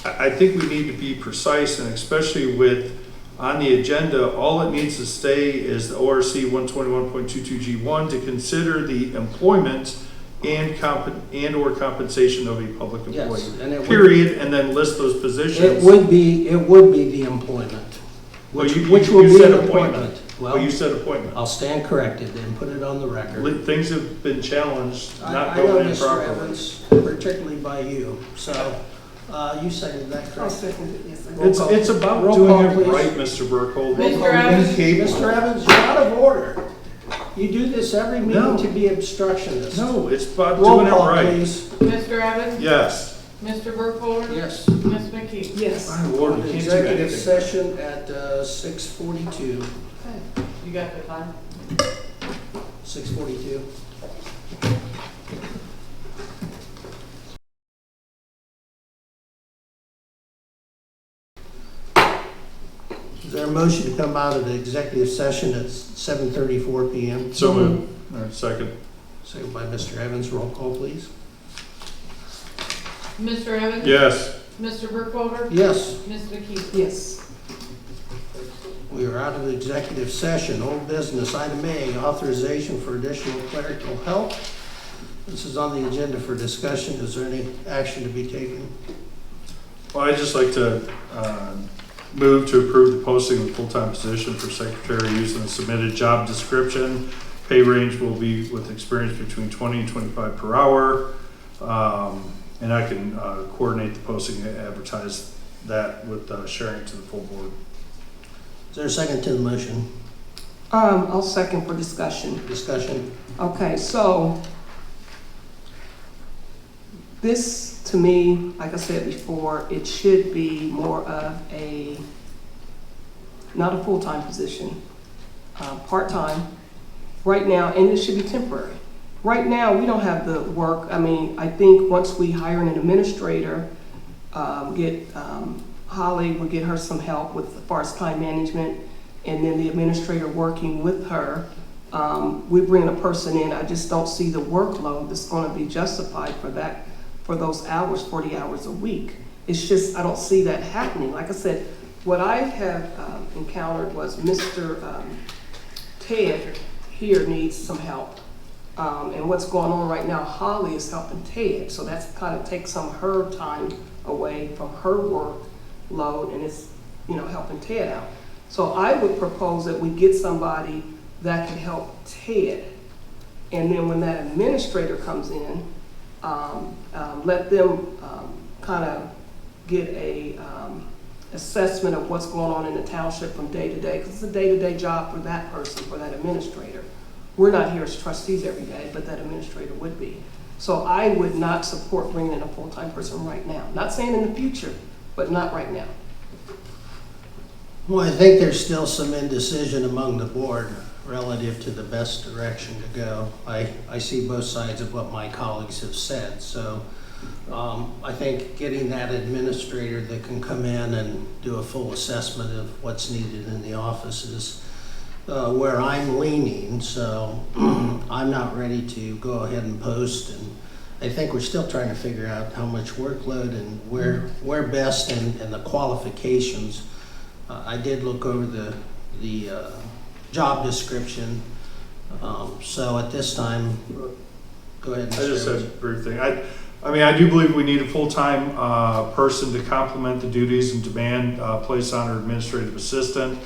I think we need to be precise, and especially with on the agenda, all it needs to say is the ORC 121.22G1 to consider the employment and/or compensation of a public employee. Yes, and it would, Period, and then list those positions. it would be the employment, Well, which will be said an appointment. Well, you said appointment. I'll stand corrected and put it on the record. Things have been challenged, not I know, going in Mr. properly. Evans, particularly by you. So, you seconded that, I'll correct? second it, yes. I did. It's about Roll doing call, it please. right, Mr. Burkholder. Mr. Evans? Mr. Evans, you're out of order. You do this every meeting No. to be obstructionist. No, it's about Roll doing it call, right. please. Mr. Evans? Yes. Mr. Burkholder? Yes. Ms. McKee? Yes. My Lord, you can't do Executive anything. session at 6:42. You got the time? 6:42. Is there a motion to come out of the executive session at 7:34 PM? So moved. All right, second. Second by Mr. Evans. Roll call, please. Mr. Evans? Yes. Mr. Burkholder? Yes, Ms. McKee? Yes. we are out of the executive session. Old business, item A, authorization for additional clerical help. This is on the agenda for discussion. Is there any action to be taken? Well, I'd just like to move to approve the posting of the full-time position for secretary using the submitted job description. Pay range will be with experience between 20 and 25 per hour. And I can coordinate the posting and advertise that with sharing it to the full board. Is there a second to the motion? I'll second for discussion. Discussion? Okay, so this, to me, like I said before, it should be more of a, not a full-time position, part-time, right now, and it should be temporary. Right now, we don't have the work. I mean, I think once we hire an administrator, Holly will get her some help with as far as time management, and then the administrator working with her. We bring a person in. I just don't see the workload that's going to be justified for that, for those hours, 40 hours a week. It's just, I don't see that happening. Like I said, what I have encountered was Mr. Ted here needs some help. And what's going on right now, Holly is helping Ted, so that's kind of takes some of her time away from her workload, and it's, helping Ted out. So I would propose that we get somebody that can help Ted, and then when that administrator comes in, let them kind of get a assessment of what's going on in the township from day to day, because it's a day-to-day job for that person, for that administrator. We're not here as trustees every day, but that administrator would be. So I would not support bringing in a full-time person right now. Not saying in the future, but not right now. Well, I think there's still some indecision among the board relative to the best direction to go. I see both sides of what my colleagues have said. So I think getting that administrator that can come in and do a full assessment of what's needed in the office is where I'm leaning. So I'm not ready to go ahead and post, and I think we're still trying to figure out how much workload and where best and the qualifications. I did look over the job description. So at this time, go ahead. I just have a brief thing. I mean, I do believe we need a full-time person to complement the duties and demand placed on our administrative assistant,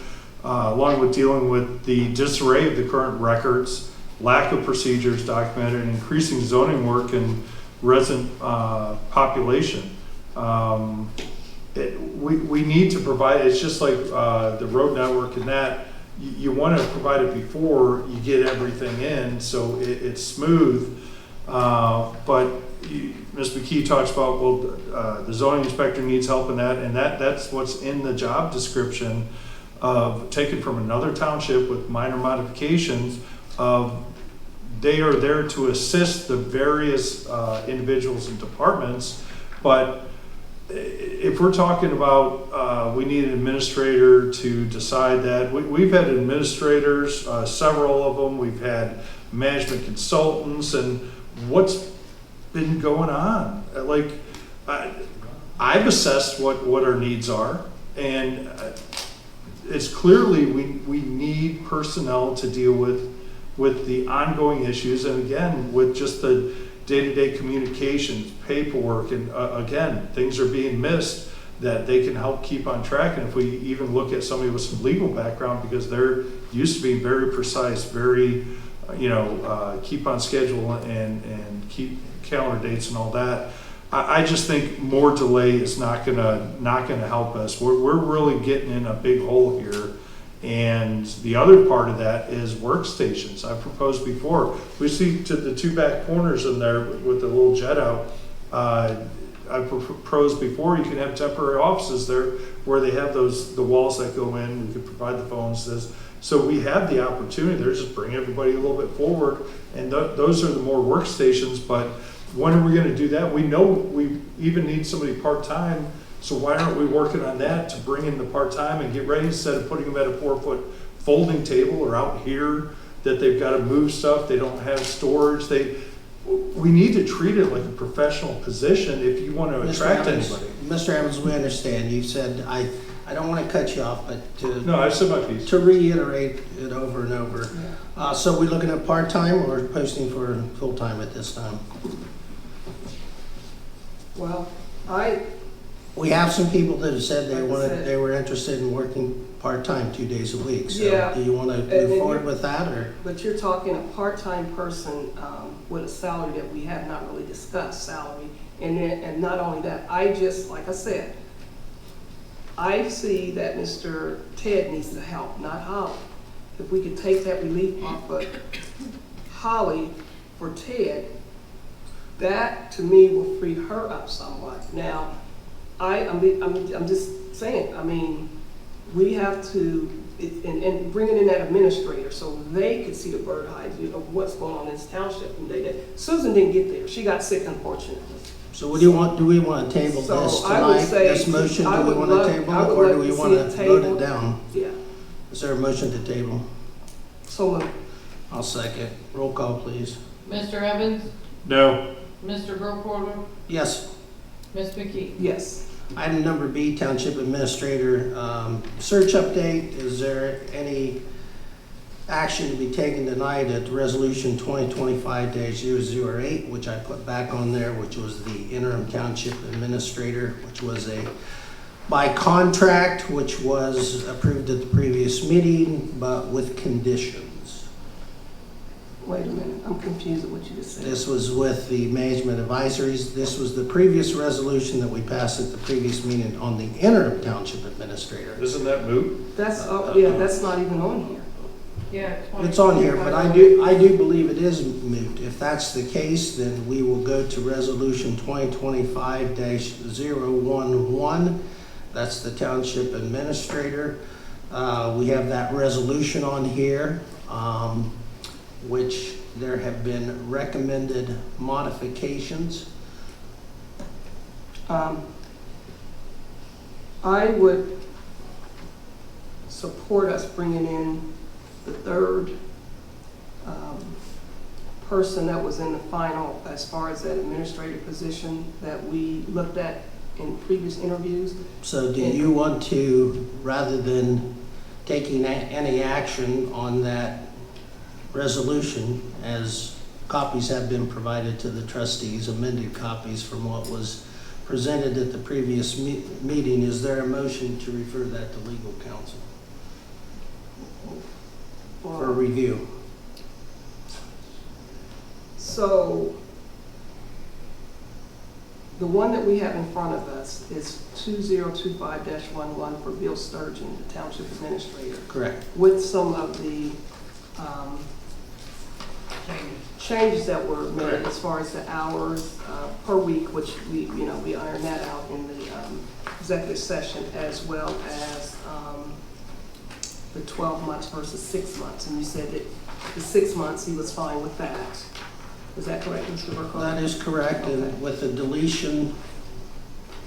along with dealing with the disarray of the current records, lack of procedures documented, and increasing zoning work and resident population. We need to provide, it's just like the road network and that, you want to provide it before you get everything in, so it's smooth. But Ms. McKee talks about, well, the zoning inspector needs help in that, and that's what's in the job description of taken from another township with minor modifications of they are there to assist the various individuals and departments. But if we're talking about we need an administrator to decide that, we've had administrators, several of them, we've had management consultants, and what's been going on? Like, I've assessed what our needs are, and it's clearly we need personnel to deal with the ongoing issues, and again, with just the day-to-day communications, paperwork, and again, things are being missed that they can help keep on track. And if we even look at somebody with some legal background, because they're used to being very precise, very, keep on schedule and keep calendar dates and all that. I just think more delay is not gonna help us. We're really getting in a big hole here. And the other part of that is workstations. I've proposed before. We see to the two back corners in there with the little jet out. I've proposed before you can have temporary offices there where they have the walls that go in. We could provide the phones. So we have the opportunity there. Just bring everybody a little bit forward, and those are the more workstations. But when are we going to do that? We know we even need somebody part-time. So why aren't we working on that to bring in the part-time and get ready, instead of putting them at a 4-foot folding table or out here that they've got to move stuff, they don't have storage. We need to treat it like a professional position if you want to attract anybody. Mr. Evans, we understand. You said, I don't want to cut you off, but No, I've said my piece. to reiterate it over and over. So we're looking at part-time or posting for full-time at this time? Well, We have some people that have said they were interested in working part-time 2 days a week. So Yeah. do you want to And move then forward with that, or? but you're talking a part-time person with a salary that we have not really discussed salary. And not only that, like I said, I see that Mr. Ted needs the help, not Holly. If we could take that relief off of Holly for Ted, that to me will free her up somewhat. Now, I'm just saying, I mean, we have to, and bringing in that administrator so they could see the bird eye view of what's going on in this township. And Susan didn't get there. She got sick, unfortunately. So what do we want to table So this I would tonight? say This motion, I do we would want love- to table I it, would or like do we to want see to it vote tabled. it down? Yeah. Is there a motion to table? So moved. I'll second. Roll call, please. Mr. Evans? No. Mr. Burkholder? Yes. Ms. McKee? Yes. Item number B, Township Administrator, search update. Is there any action to be taken tonight at Resolution 2025-008, which I put back on there, which was the interim Township Administrator, which was by contract, which was approved at the previous meeting, but with conditions. Wait a minute. I'm confused at what you just said. This was with the management advisories. This was the previous resolution that we passed at the previous meeting on the interim Township Administrator. Isn't that moot? That's not even on here. Yeah. It's on here, but I do believe it is moot. If that's the case, then we will go to Resolution 2025-011. That's the Township Administrator. We have that resolution on here, which there have been recommended modifications. I would support us bringing in the third person that was in the final as far as that administrative position that we looked at in previous interviews. So do you want to, rather than taking any action on that resolution as copies have been provided to the trustees, amended copies from what was presented at the previous meeting. Is there a motion to refer that to legal counsel for review? So, the one that we have in front of us is 2025-11 for Bill Sturgeon, the Township Administrator, Correct. with some of the changes that were made Correct. as far as the hours per week, which we ironed that out in the executive session, as well as the 12 months versus 6 months. And you said that the 6 months, he was fine with that. Is that correct, Mr. Burkholder? That is correct, Okay. and with the deletion,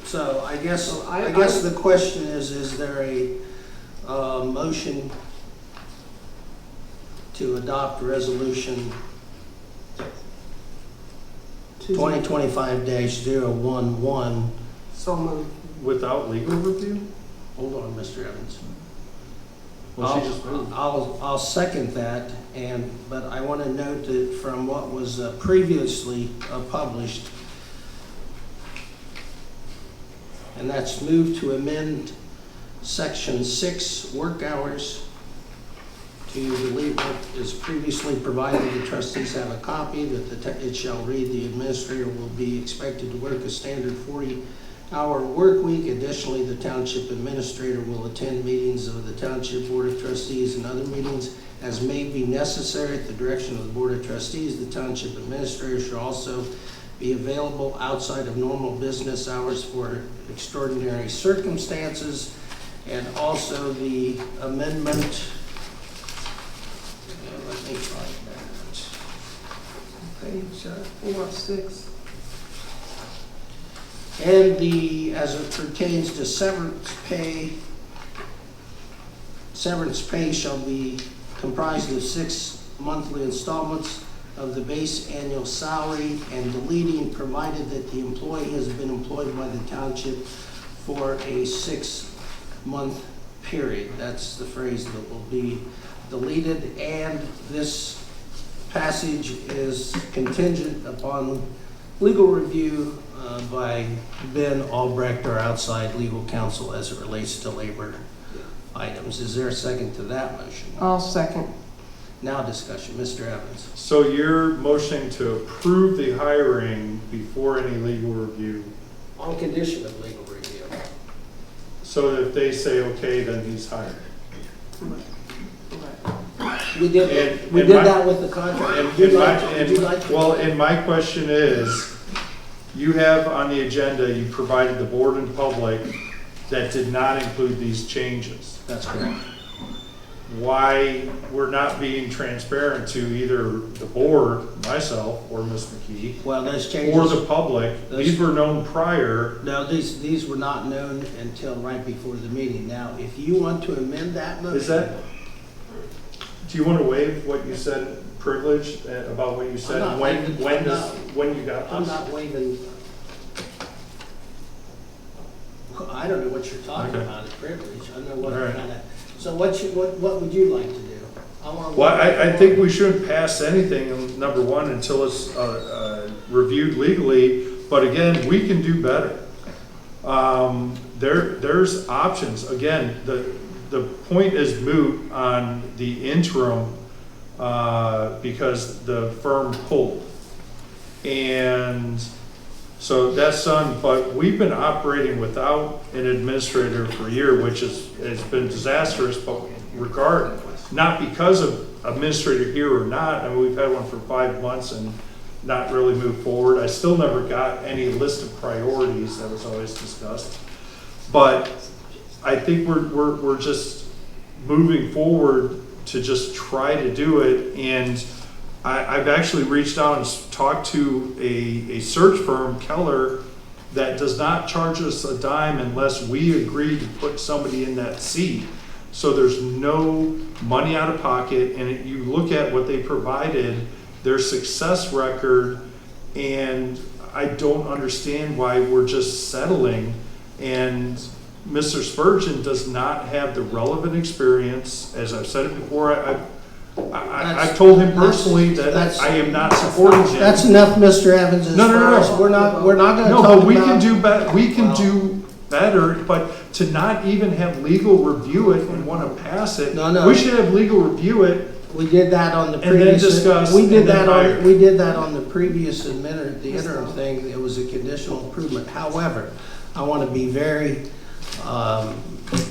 so I guess, So I guess the question is there a motion to adopt resolution 2025-011? So moved. Without legal review? Hold on, Mr. Evans. Well, she just moved. I'll second that, but I want to note that from what was previously published, and that's moved to amend section 6, work hours, to delete what is previously provided. The trustees have a copy that it shall read, the administrator will be expected to work a standard 40-hour work week. Additionally, the township administrator will attend meetings of the township board of trustees and other meetings as may be necessary at the direction of the board of trustees. The township administrator should also be available outside of normal business hours for extraordinary circumstances. And also the amendment, let me find that. Page 4 of 6. And as it pertains to severance pay shall be comprised of 6 monthly installments of the base annual salary, and deleting provided that the employee has been employed by the township for a 6-month period. That's the phrase that will be deleted, and this passage is contingent upon legal review by Ben Albrecht, our outside legal counsel, as it relates to labor items. Is there a second to that motion? I'll second. Now discussion, Mr. Evans. So you're motioning to approve the hiring before any legal review? On condition of legal review. So if they say okay, then he's hired? We did And that with the contract. Would you like to- Well, and my question is, you have on the agenda, you provided the board and public that did not include these changes. That's correct. Why we're not being transparent to either the board, myself, or Ms. McKee, Well, those changes. or the public, these were known prior. No, these were not known until right before the meeting. Now, if you want to amend that motion. Is that, do you want to waive what you said, privilege, about what you said? I'm not When waiving- when you got I'm this? not waiving. I don't know what you're talking Okay. about, it's privilege. I don't know what All right. kind of, so what would you like to do? Well, I think we shouldn't pass anything, number one, until it's reviewed legally, but again, we can do better. There's options. Again, the point is moot on the interim because the firm pulled. And so that's done, but we've been operating without an administrator for a year, which has been disastrous, but not because of administrator here or not. I mean, we've had one for 5 months and not really moved forward. I still never got any list of priorities that was always discussed. But I think we're just moving forward to just try to do it. And I've actually reached out and talked to a search firm, Keller, that does not charge us a dime unless we agree to put somebody in that seat. So there's no money out of pocket, and you look at what they provided, their success record, and I don't understand why we're just settling. And Mr. Spurgeon does not have the relevant experience. As I've said it before, I've told him personally that I am not supporting him. That's enough, Mr. Evans, as No, no, far no. as, we're not gonna No, talk but we can about. do better, but to not even have legal review it and want to pass it. No. We should have legal review it. We did that on the And then previous. discuss, We did and then hire. we did that on the previous the interim thing. It was a conditional improvement. However, I want to be very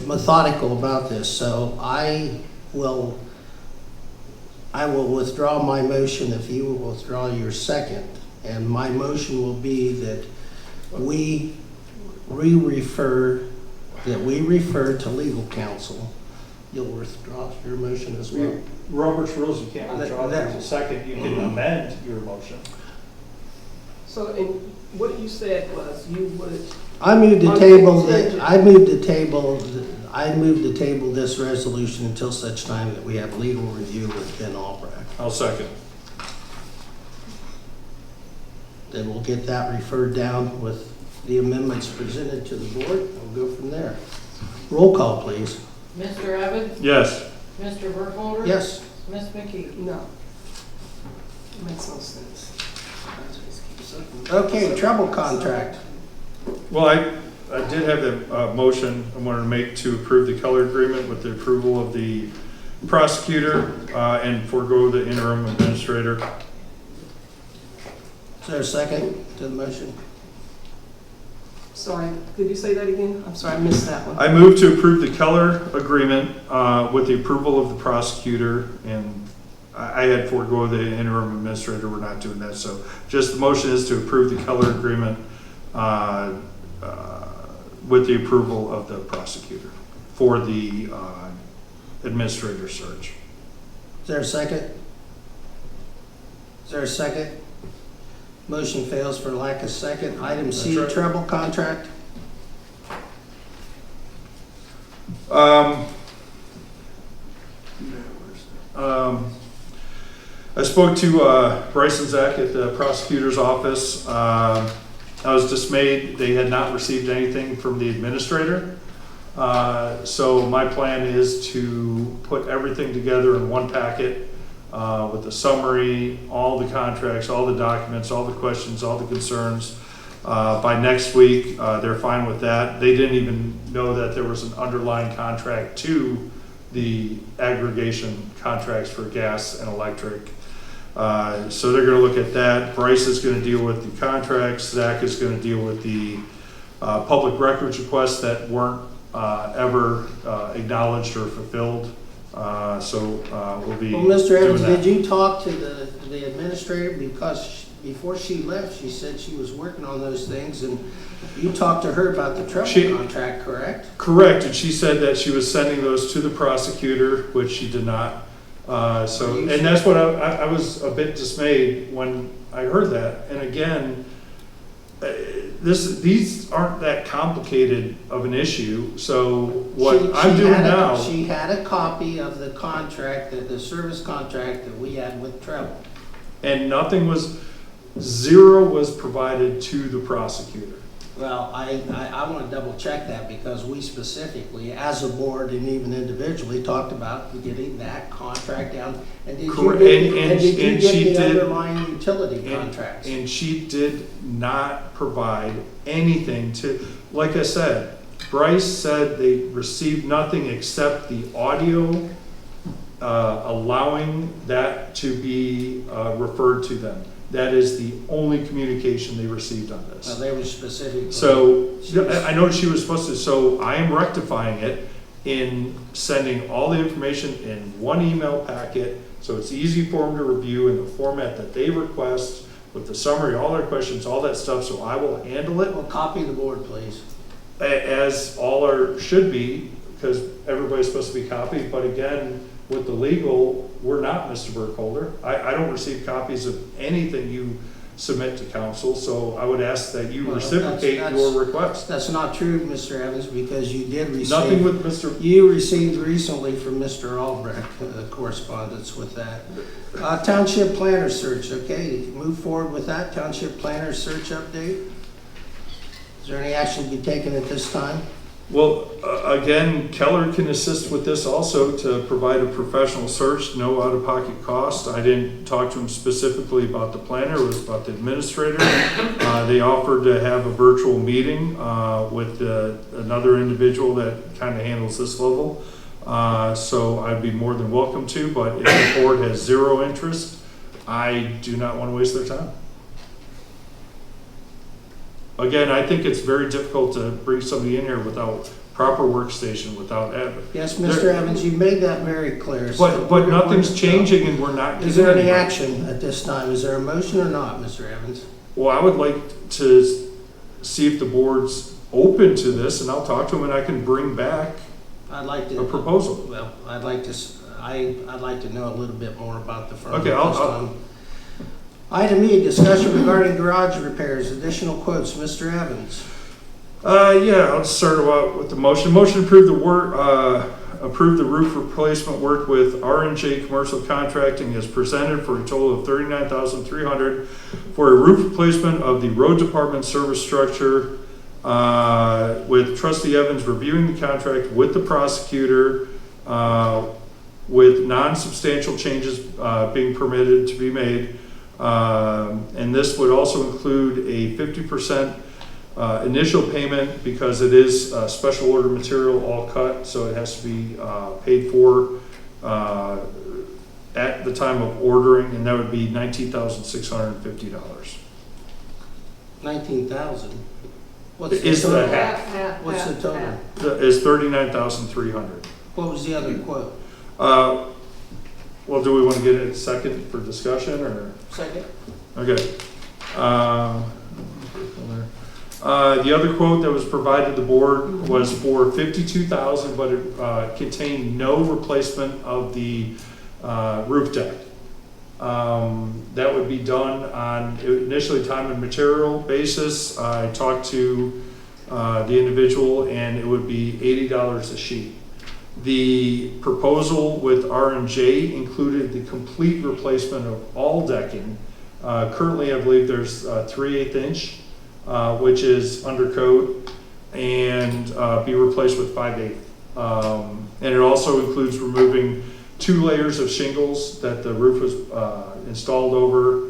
methodical about this. So I will withdraw my motion if you will withdraw your second. And my motion will be that we refer to legal counsel. You'll withdraw your motion as well. Robert's rules, you can't withdraw That- there's a second, you can amend your motion. So, and what you said was you would, I moved to On table contingent. I moved to table this resolution until such time that we have legal review with Ben Albrecht. I'll second. Then we'll get that referred down with the amendments presented to the board. We'll go from there. Roll call, please. Mr. Evans? Yes. Mr. Burkholder? Yes. Ms. McKee? no. Makes no sense. Okay, trouble contract. Well, I did have the motion I wanted to make to approve the color agreement with the approval of the prosecutor and forego the interim administrator. Is there a second to the motion? Sorry, could you say that again? I'm sorry, I missed that one. I move to approve the color agreement with the approval of the prosecutor, and I had forego the interim administrator. We're not doing that, so just the motion is to approve the color agreement with the approval of the prosecutor for the administrator search. Is there a second? Is there a second? Motion fails for lack of second. Item C, That's right. trouble contract. I spoke to Bryce and Zach at the prosecutor's office. I was dismayed they had not received anything from the administrator. So my plan is to put everything together in one packet with the summary, all the contracts, all the documents, all the questions, all the concerns. By next week, they're fine with that. They didn't even know that there was an underlying contract to the aggregation contracts for gas and electric. So they're gonna look at that. Bryce is gonna deal with the contracts. Zach is gonna deal with the public records requests that weren't ever acknowledged or fulfilled. So we'll be Well, Mr. doing Evans, that. did you talk to the administrator? Because before she left, she said she was working on those things, and you talked to her about the trouble contract, correct? Correct, and she said that she was sending those to the prosecutor, which she did not. And that's what I was a bit dismayed when I heard that. And again, these aren't that complicated of an issue. So what I'm doing now. She had a copy of the contract, the service contract that we had with Treble. And zero was provided to the prosecutor. Well, I want to double check that because we specifically, as a board and even individually, talked about getting that contract down. And did you Correct. get the underlying utility contracts? And she did not provide anything to, like I said, Bryce said they received nothing except the audio allowing that to be referred to them. That is the only communication they received on this. Well, they were specific. So I know she was supposed to, so I am rectifying it in sending all the information in one email packet, so it's easy for them to review in the format that they request, with the summary, all their questions, all that stuff, so I will handle it Well, copy the board, please. as should be, because everybody's supposed to be copied, but again, with the legal, we're not Mr. Burkholder. I don't receive copies of anything you submit to council, so I would ask that you Well, reciprocate that's- your request. That's not true, Mr. Evans, because you did receive. Nothing with Mr. You received recently from Mr. Albrecht correspondence with that. Township planner search, okay, move forward with that. Township planner search update. Is there any action to be taken at this time? Well, again, Keller can assist with this also to provide a professional search, no out-of-pocket cost. I didn't talk to him specifically about the planner, it was about the administrator. They offered to have a virtual meeting with another individual that kind of handles this level. So I'd be more than welcome to, but if the board has zero interest, I do not want to waste their time. Again, I think it's very difficult to bring somebody in here without proper workstation, without admin. Yes, Mr. Evans, you made that very clear. So But nothing's changing and we're not. Is there any getting anywhere. action at this time? Is there a motion or not, Mr. Evans? Well, I would like to see if the board's open to this, and I'll talk to them and I can bring back I'd like a to, proposal. well, I'd like to know a little bit more about the firm. Okay, at this time. Item E, discussion regarding garage repairs, additional quotes, Mr. Evans. Yeah, I'll start out with the motion. Motion to approve the work, approve the roof replacement work with R&J Commercial Contracting as presented for a total of $39,300 for a roof replacement of the road department service structure, with Trustee Evans reviewing the contract with the prosecutor, with non-substantial changes being permitted to be made. And this would also include a 50% initial payment because it is special order material, all cut, so it has to be paid for at the time of ordering, and that would be $19,650. 19,000. What's Is the the total? half. What's the total? Is $39,300. What was the other quote? Well, do we want to get a second for discussion, or? Second. Okay. The other quote that was provided to the board was for $52,000, but it contained no replacement of the roof deck. That would be done on initially time and material basis. I talked to the individual, and it would be $80 a sheet. The proposal with R&J included the complete replacement of all decking. Currently, I believe there's 3/8 inch, which is under code, and be replaced with 5/8. And it also includes removing 2 layers of shingles that the roof was installed over.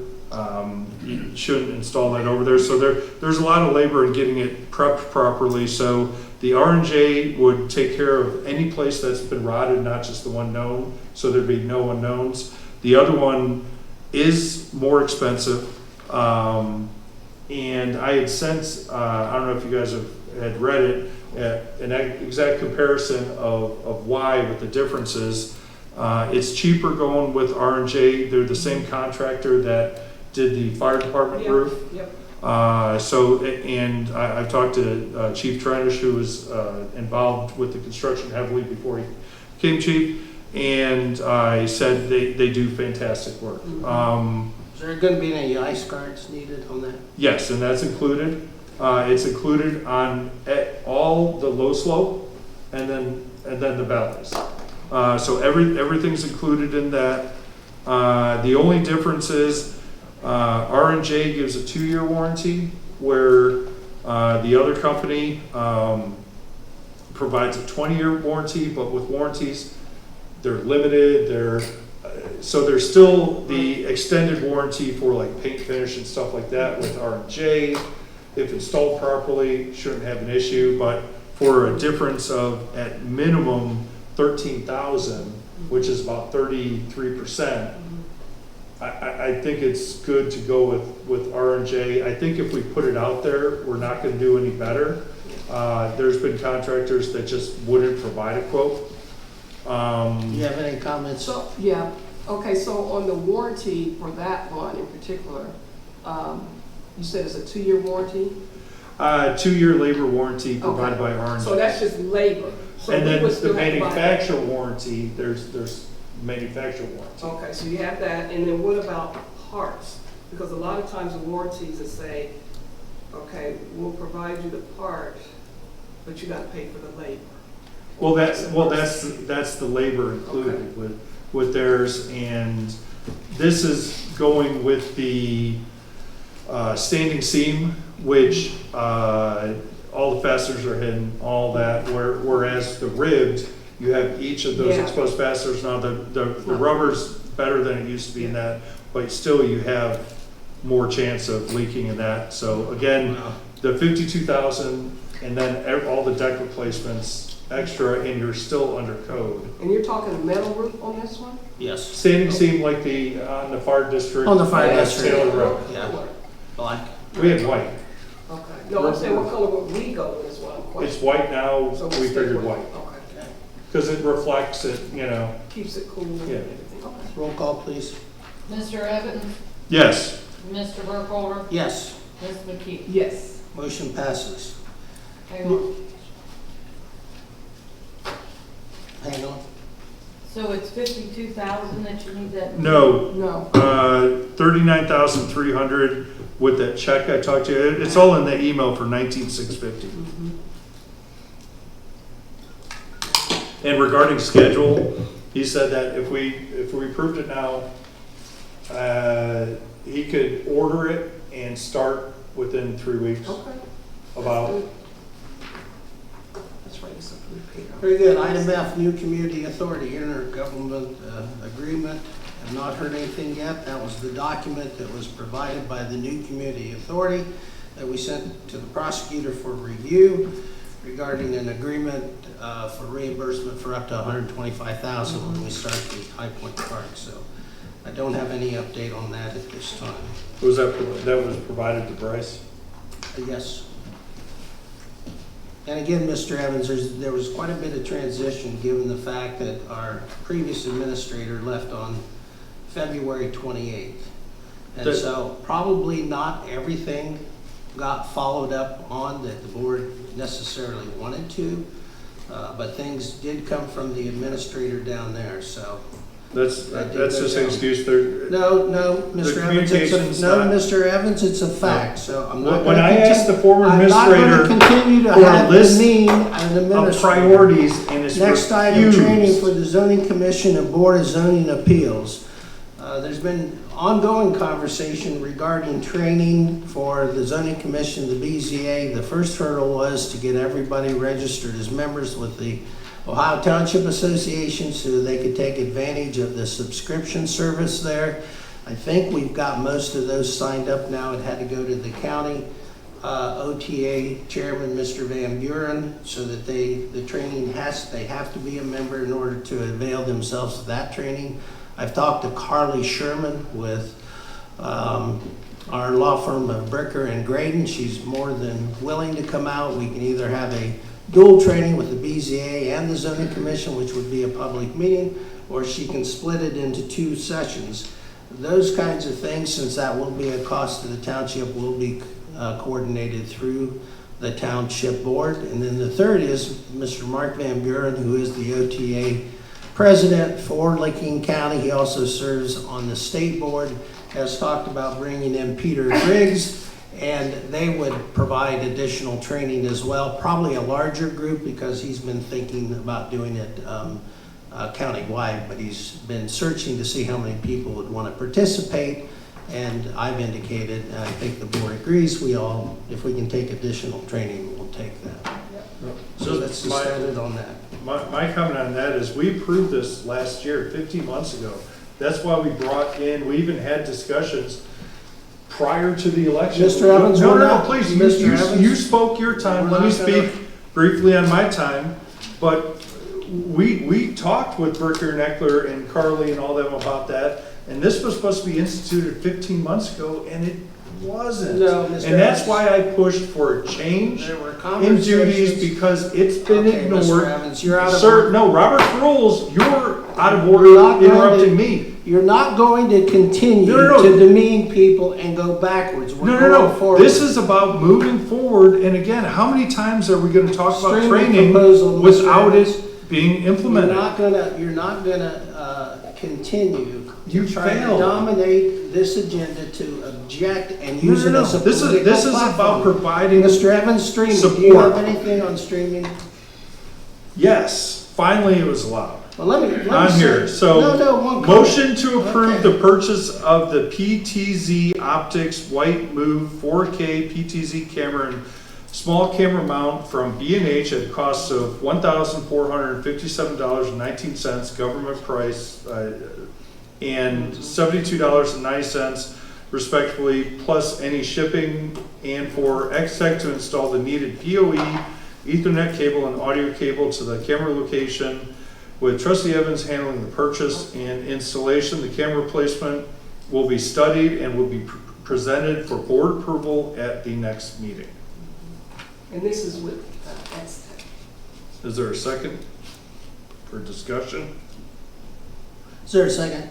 You shouldn't install that over there. So there's a lot of labor in getting it prepped properly. So the R&J would take care of any place that's been rotted, not just the one known. So there'd be no unknowns. The other one is more expensive. And I had sent, I don't know if you guys had read it, an exact comparison of why with the differences. It's cheaper going with R&J. They're the same contractor that did the fire department roof. Yep. And I've talked to Chief Trenish, who was involved with the construction heavily before he became chief, and I said they do fantastic work. Is there going to be any ice guards needed on that? Yes, and that's included. It's included on all the low slope and then the valleys. So everything's included in that. The only difference is R&J gives a 2-year warranty, where the other company provides a 20-year warranty, but with warranties, they're limited. So there's still the extended warranty for like paint finish and stuff like that with R&J. If installed properly, shouldn't have an issue, but for a difference of at minimum $13,000, which is about 33%, I think it's good to go with R&J. I think if we put it out there, we're not going to do any better. There's been contractors that just wouldn't provide a quote. Do you have any comments? So, yeah, okay, so on the warranty for that one in particular, you said it's a 2-year warranty? 2-year labor warranty provided by R&J. So that's just labor. So And we then would the still have to buy- manufacturer warranty, there's manufacturer warranty. Okay, so you have that, and then what about parts? Because a lot of times the warranties will say, okay, we'll provide you the part, but you gotta pay for the labor. That's the labor included with theirs, and this is going with the standing seam, which all the fasteners are hidden, all that, whereas the ribbed, you have each of those Yeah. exposed fasteners. Now, the rubber's better than it used to be in that, but still you have more chance of leaking in that. So again, the 52,000 and then all the deck replacements extra, and you're still under code. And you're talking metal roof on this one? Yes, Standing seam like on the fire district. On the fire that's district. Taylor Road. yeah, black. We had white. Okay. No, I'm saying what color would we go with is what I'm questioning. It's white now, So we we'll stick figured with- white. Okay. Because it reflects it, you know. Keeps it cool and Yeah. everything. Okay. Roll call, please. Mr. Evans? Yes. Mr. Burkholder? Yes, Ms. McKee? Yes. motion passes. Hang on. Hang on. So it's 52,000 that you need that? No, No. 39,300 with that check I talked to you. It's all in the email for 19,650. And regarding schedule, he said that if we approved it now, he could order it and start within 3 weeks. Okay. About. That's right, it's a prepaid. Very good. Item F, new community authority intergovernment agreement. I've not heard anything yet. That was the document that was provided by the new community authority that we sent to the prosecutor for review regarding an agreement for reimbursement for up to $125,000 when we start the High Point Park. So I don't have any update on that at this time. Was that was provided to Bryce? Yes. And again, Mr. Evans, there was quite a bit of transition given the fact that our previous administrator left on February 28th. And so probably not everything got followed up on that the board necessarily wanted to, but things did come from the administrator down there, so. That's just an excuse. No, Mr. Evans, Mr. Evans, it's a fact, so I'm not When gonna I asked the former I'm not administrator gonna continue to for a have list demean an of administrator. priorities and it's Next item, refused. training for the zoning commission and board of zoning appeals. There's been ongoing conversation regarding training for the zoning commission, the BZA. The first hurdle was to get everybody registered as members with the Ohio Township Association so they could take advantage of the subscription service there. I think we've got most of those signed up now. It had to go to the county OTA chairman, Mr. Van Buren, so that they have to be a member in order to avail themselves of that training. I've talked to Carly Sherman with our law firm of Bricker and Graydon. She's more than willing to come out. We can either have a dual training with the BZA and the zoning commission, which would be a public meeting, or she can split it into 2 sessions. Those kinds of things, since that will be a cost to the township, will be coordinated through the township board. And then the third is Mr. Mark Van Buren, who is the OTA president for Licking County. He also serves on the state board, has talked about bringing in Peter Griggs, and they would provide additional training as well, probably a larger group because he's been thinking about doing it countywide, but he's been searching to see how many people would want to participate. And I've indicated, and I think the board agrees, if we can take additional training, we'll take that. So that's decided on that. My comment on that is we approved this last year, 15 months ago. That's why we brought in, we even had discussions prior to the election. Mr. Evans, No, please, Mr. Evans, you spoke your time. we're Let me not gonna- speak briefly on my time. But we talked with Burkholder and Eckler and Carly and all them about that. And this was supposed to be instituted 15 months ago, and it wasn't. No, Mr. And that's Evans. why I pushed for a change There were in duties conversations. because it's been Okay, ignored. Mr. Evans, you're out of Sir, order. no, Robert's rules, you're out of You're order not going interrupting to- me. You're not going to continue No. to demean people and go backwards. We're going No. forward. This is about moving forward. And again, how many times are we going to talk about Streaming training proposal, Mr. without Evans. it being You're implemented? not gonna continue You to try to failed. dominate this agenda to object and use it as a This political is about platform. providing. Mr. Evans, streaming, do you support. have anything on streaming? Yes, finally it was allowed. Well, let me I'm say- here. So, No, one comment. motion to approve Okay. the purchase of the PTZ Optics White Move 4K PTZ camera and Small camera mount from B&H at costs of $1,457.19, government price, and $72.90 respectively, plus any shipping, and for X-Tech to install the needed PoE, Ethernet cable, and audio cable to the camera location, with Trustee Evans handling the purchase and installation. The camera placement will be studied and will be presented for board approval at the next meeting. And this is with X-Tech. Is there a second for discussion? Is there a second?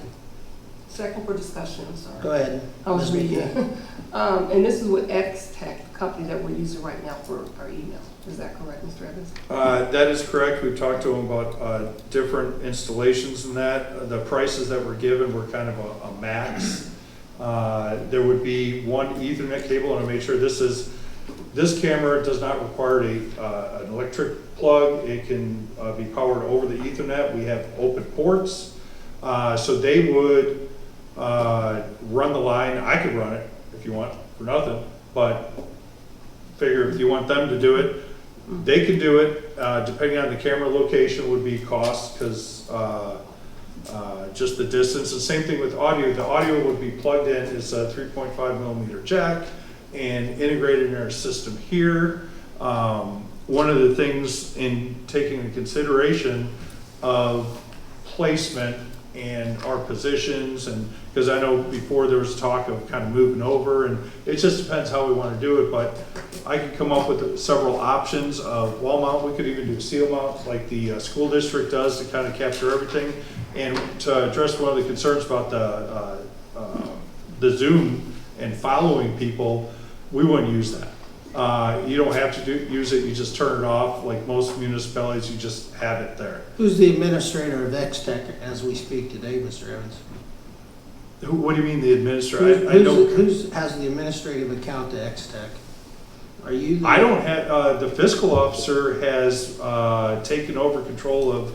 Second for discussion, I'm sorry. Go ahead. I was Ms. reading. McKee. And this is with X-Tech, the company that we're using right now for our email. Is that correct, Mr. Evans? That is correct. We've talked to them about different installations and that. The prices that were given were kind of a max. There would be one Ethernet cable, and I made sure this camera does not require an electric plug. It can be powered over the Ethernet. We have open ports. So they would run the line. I could run it if you want for nothing, but figure if you want them to do it, they can do it. Depending on the camera location would be cost, because just the distance. The same thing with audio. The audio would be plugged in. It's a 3.5 millimeter jack and integrated in our system here. One of the things in taking into consideration of placement and our positions, and because I know before there was talk of kind of moving over, and it just depends how we want to do it, but I could come up with several options of wall mount. We could even do seal mount like the school district does to kind of capture everything. And to address one of the concerns about the Zoom and following people, we wouldn't use that. You don't have to use it, you just turn it off. Like most municipalities, you just have it there. Who's the administrator of X-Tech as we speak today, Mr. Evans? What do you mean the administrator? I don't. Who has the administrative account to X-Tech? Are you? I don't have, the fiscal officer has taken over control of,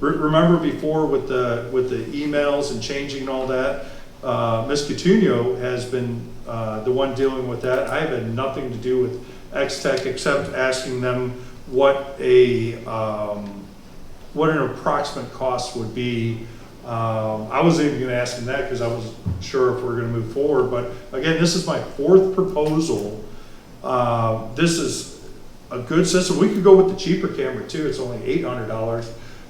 remember before with the emails and changing all that, Ms. Coutinho has been the one dealing with that. I have had nothing to do with X-Tech except asking them what an approximate cost would be. I wasn't even going to ask them that because I wasn't sure if we're going to move forward. But again, this is my fourth proposal. This is a good system. We could go with the cheaper camera too. It's only $800,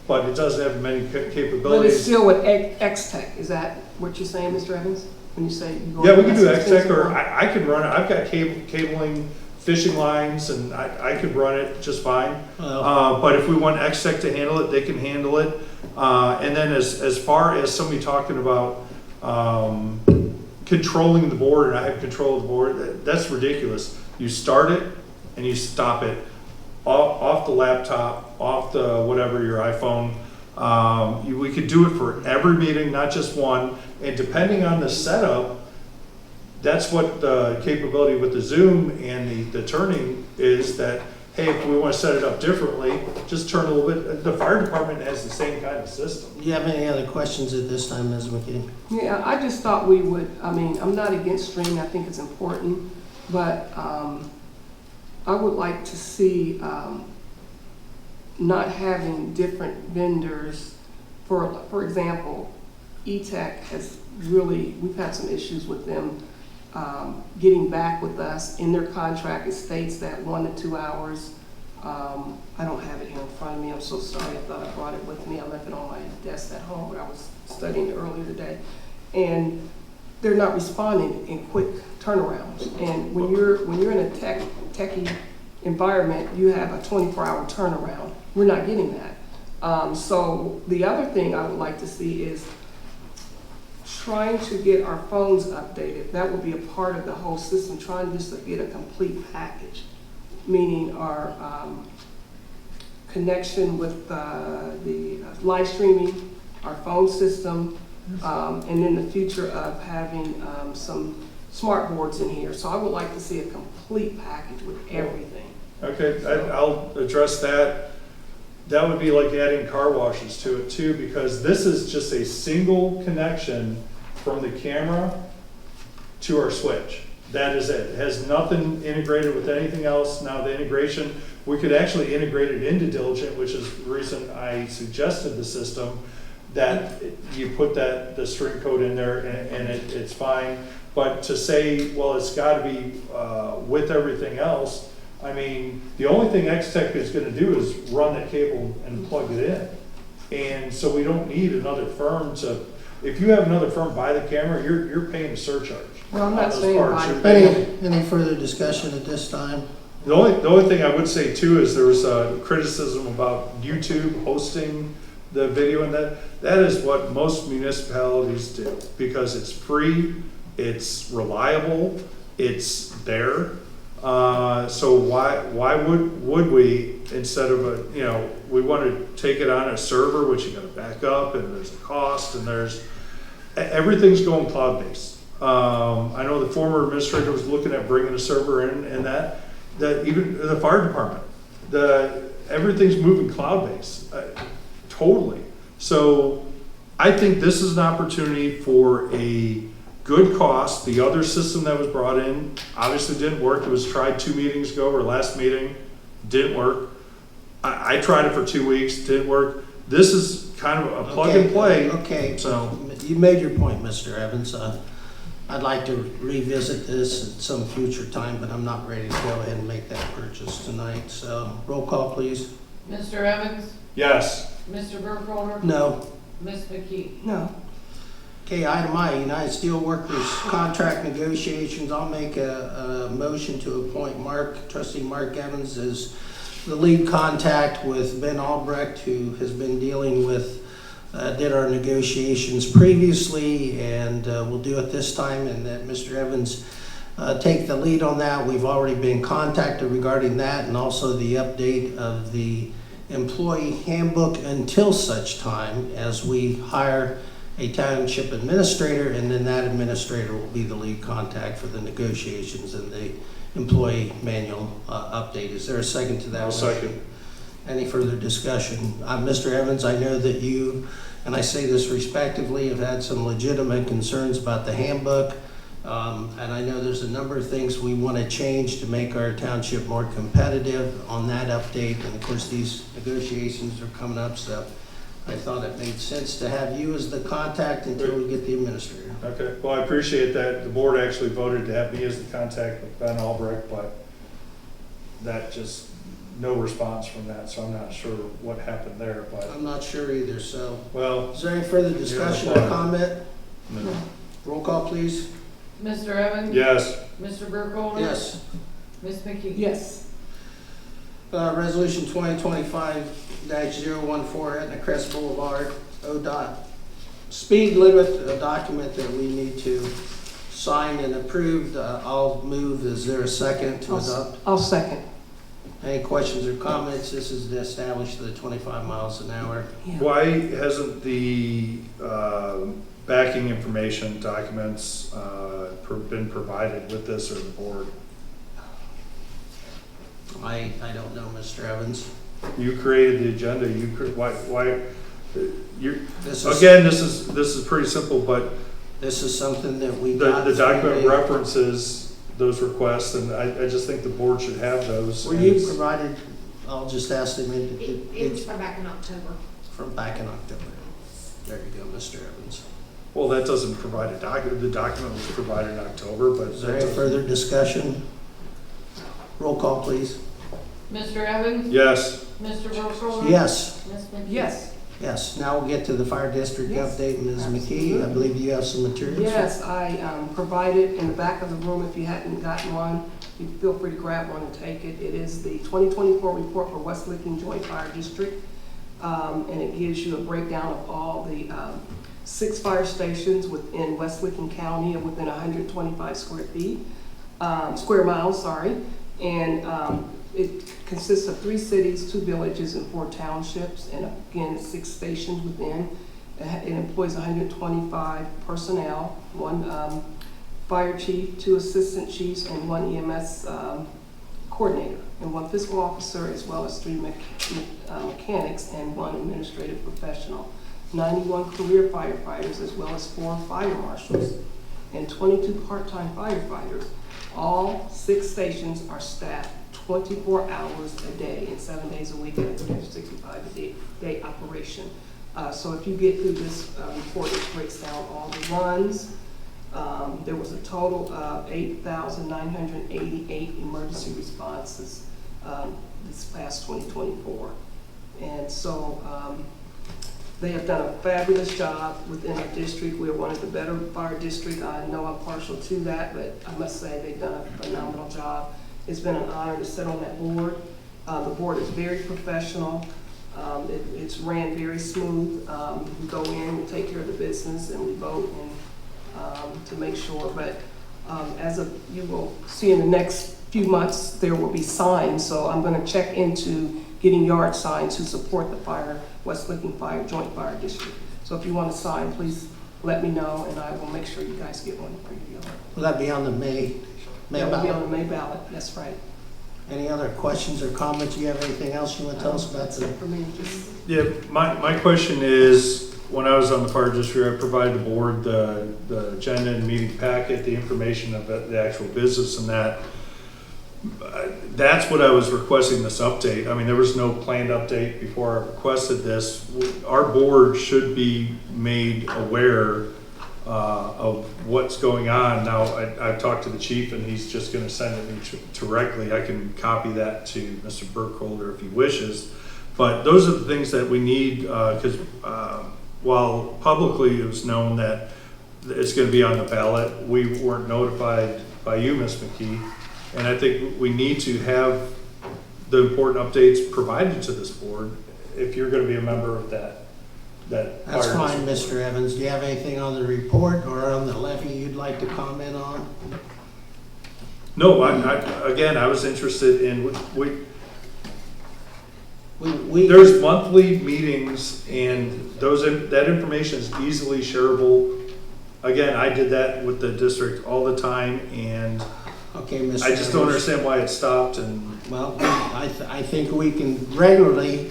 but it doesn't have many capabilities. But it's still with X-Tech. Is that what you're saying, Mr. Evans? When you say you go Yeah, we with can do X-Tech, X-Tech, or I can run it. I've got cabling, fishing lines, and I could run it just fine. But if we want X-Tech to handle it, they can handle it. And then as far as somebody talking about controlling the board, and I have control of the board, that's ridiculous. You start it and you stop it off the laptop, off the whatever, your iPhone. We could do it for every meeting, not just one. And depending on the setup, that's what the capability with the Zoom and the turning is, that, hey, if we want to set it up differently, just turn a little bit. The fire department has the same kind of system. Do you have any other questions at this time, Ms. McKee? Yeah, I just thought we would, I'm not against streaming, I think it's important, but I would like to see not having different vendors. For example, E-Tech has really, we've had some issues with them getting back with us. In their contract, it states that 1 to 2 hours. I don't have it here in front of me. I'm so sorry. I thought I brought it with me. I left it on my desk at home, but I was studying it earlier today. And they're not responding in quick turnarounds. And when you're in a techie environment, you have a 24-hour turnaround. We're not getting that. So the other thing I would like to see is trying to get our phones updated. That would be a part of the whole system, trying just to get a complete package, meaning our connection with the live streaming, our phone system, and in the future of having some smart boards in here. So I would like to see a complete package with everything. Okay, I'll address that. That would be like adding car washes to it too, because this is just a single connection from the camera to our switch. That is it. It has nothing integrated with anything else. Now the integration, we could actually integrate it into Diligent, which is the reason I suggested the system, that you put the string code in there and it's fine. But to say, well, it's got to be with everything else, I mean, the only thing X-Tech is going to do is run that cable and plug it in. And so we don't need another firm to, if you have another firm buy the camera, you're paying a surcharge. Well, I'm on not those saying parts. buy You're it. paying- Any further discussion at this time? The only thing I would say too is there was a criticism about YouTube hosting the video, and that is what most municipalities do, because it's free, it's reliable, it's there. So why would we, instead of we want to take it on a server, which you got to back up, and there's a cost, and everything's going cloud-based. I know the former administrator was looking at bringing a server in, and that even the fire department, everything's moving cloud-based, totally. So I think this is an opportunity for a good cost. The other system that was brought in obviously didn't work. It was tried 2 meetings ago, or last meeting, didn't work. I tried it for 2 weeks, didn't work. This is kind of a plug and play. Okay, So you made your point, Mr. Evans. I'd like to revisit this at some future time, but I'm not ready to go ahead and make that purchase tonight. So roll call, please. Mr. Evans? yes, Mr. Burkholder? No. Ms. McKee? No. Okay, item I, United Steelworkers contract negotiations. I'll make a motion to appoint Trustee Mark Evans as the lead contact with Ben Albrecht, who has been dealing with, did our negotiations previously, and we'll do it this time, and that Mr. Evans take the lead on that. We've already been contacted regarding that, and also the update of the employee handbook until such time as we hire a township administrator, and then that administrator will be the lead contact for the negotiations and the employee manual update. Is there a second to that? I'll second. Any further discussion? Mr. Evans, I know that you, and I say this respectively, have had some legitimate concerns about the handbook. And I know there's a number of things we want to change to make our township more competitive on that update. And of course, these negotiations are coming up, so I thought it made sense to have you as the contact until we get the administrator. okay. Well, I appreciate that. The board actually voted to have me as the contact with Ben Albrecht, but that just, no response from that, so I'm not sure what happened there, but, I'm not sure either, so. well, Is there any further discussion or comment? Roll call, please. Mr. Evans? yes, Mr. Burkholder? Yes. Ms. McKee? Yes. Resolution 2025-014, Etna Crest Boulevard, ODOT. Speed limit, a document that we need to sign and approve. I'll move. Is there a second to adopt? I'll second. Any questions or comments? This is to establish the 25 miles an hour. why hasn't the backing information documents been provided with this, or the board? I don't know, Mr. Evans. You created the agenda, why, This is, again, this is pretty simple, but this is something that we got. the document through references those requests, and I just think the board should have those. Were you provided, I'll just ask them, It was from back in October. from back in October. There you go, Mr. Evans. Well, that doesn't provide a document, the document was provided in October, but. Is there any further discussion? Roll call, please. Mr. Evans? Yes, Mr. Burkholder? Yes. Ms. McKee? Yes. Yes, now we'll get to the fire district Yes, update. Ms. McKee, I believe you have some materials. Yes, I provided in the back of the room, if you hadn't gotten one, you feel free to grab one and take it. It is the 2024 report for West Licking Joint Fire District, and it gives you a breakdown of all the 6 fire stations within West Licking County and within 125 square miles, sorry. And it consists of 3 cities, 2 villages, and 4 townships, and again, 6 stations within. It employs 125 personnel, 1 fire chief, 2 assistant chiefs, and 1 EMS coordinator, and 1 fiscal officer, as well as 3 mechanics and 1 administrative professional. 91 career firefighters, as well as 4 fire marshals. and 22 part-time firefighters. All 6 stations are staffed 24 hours a day and 7 days a week at a 365-day operation. So if you get through this report, it breaks down all the runs. There was a total of 8,988 emergency responses this past 2024. And so they have done a fabulous job within our district. We're one of the better fire districts. I know I'm partial to that, but I must say they've done a phenomenal job. It's been an honor to sit on that board. The board is very professional. It's ran very smooth. We go in, we take care of the business, and we vote and to make sure. But as you will see in the next few months, there will be signs. So I'm going to check into getting yard signs to support the West Licking Fire Joint Fire District. So if you want a sign, please let me know, and I will make sure you guys get one for your yard. Will that be on the May That will be on ballot? the May ballot. That's right. Any other questions or comments? You have anything else you want to tell us about That's the? it for me. Just Yeah, my question is, when I was on the fire district, I provided the board the agenda and meeting packet, the information about the actual business and that. That's what I was requesting this update. I mean, there was no planned update before I requested this. Our board should be made aware of what's going on. Now, I've talked to the chief and he's just gonna send it me directly. I can copy that to Mr. Burkholder if he wishes. But those are the things that we need, because while publicly it was known that it's gonna be on the ballot, we weren't notified by you, Ms. McKee. And I think we need to have the important updates provided to this board if you're gonna be a member of that That's fire fine, district. Mr. Evans. Do you have anything on the report or on the levy you'd like to comment on? No, again, I was interested in, there's monthly meetings and that information is easily shareable. Again, I did that with the district all the time and Okay, Mr. I just don't Evans. understand why it stopped and, Well, I think we can regularly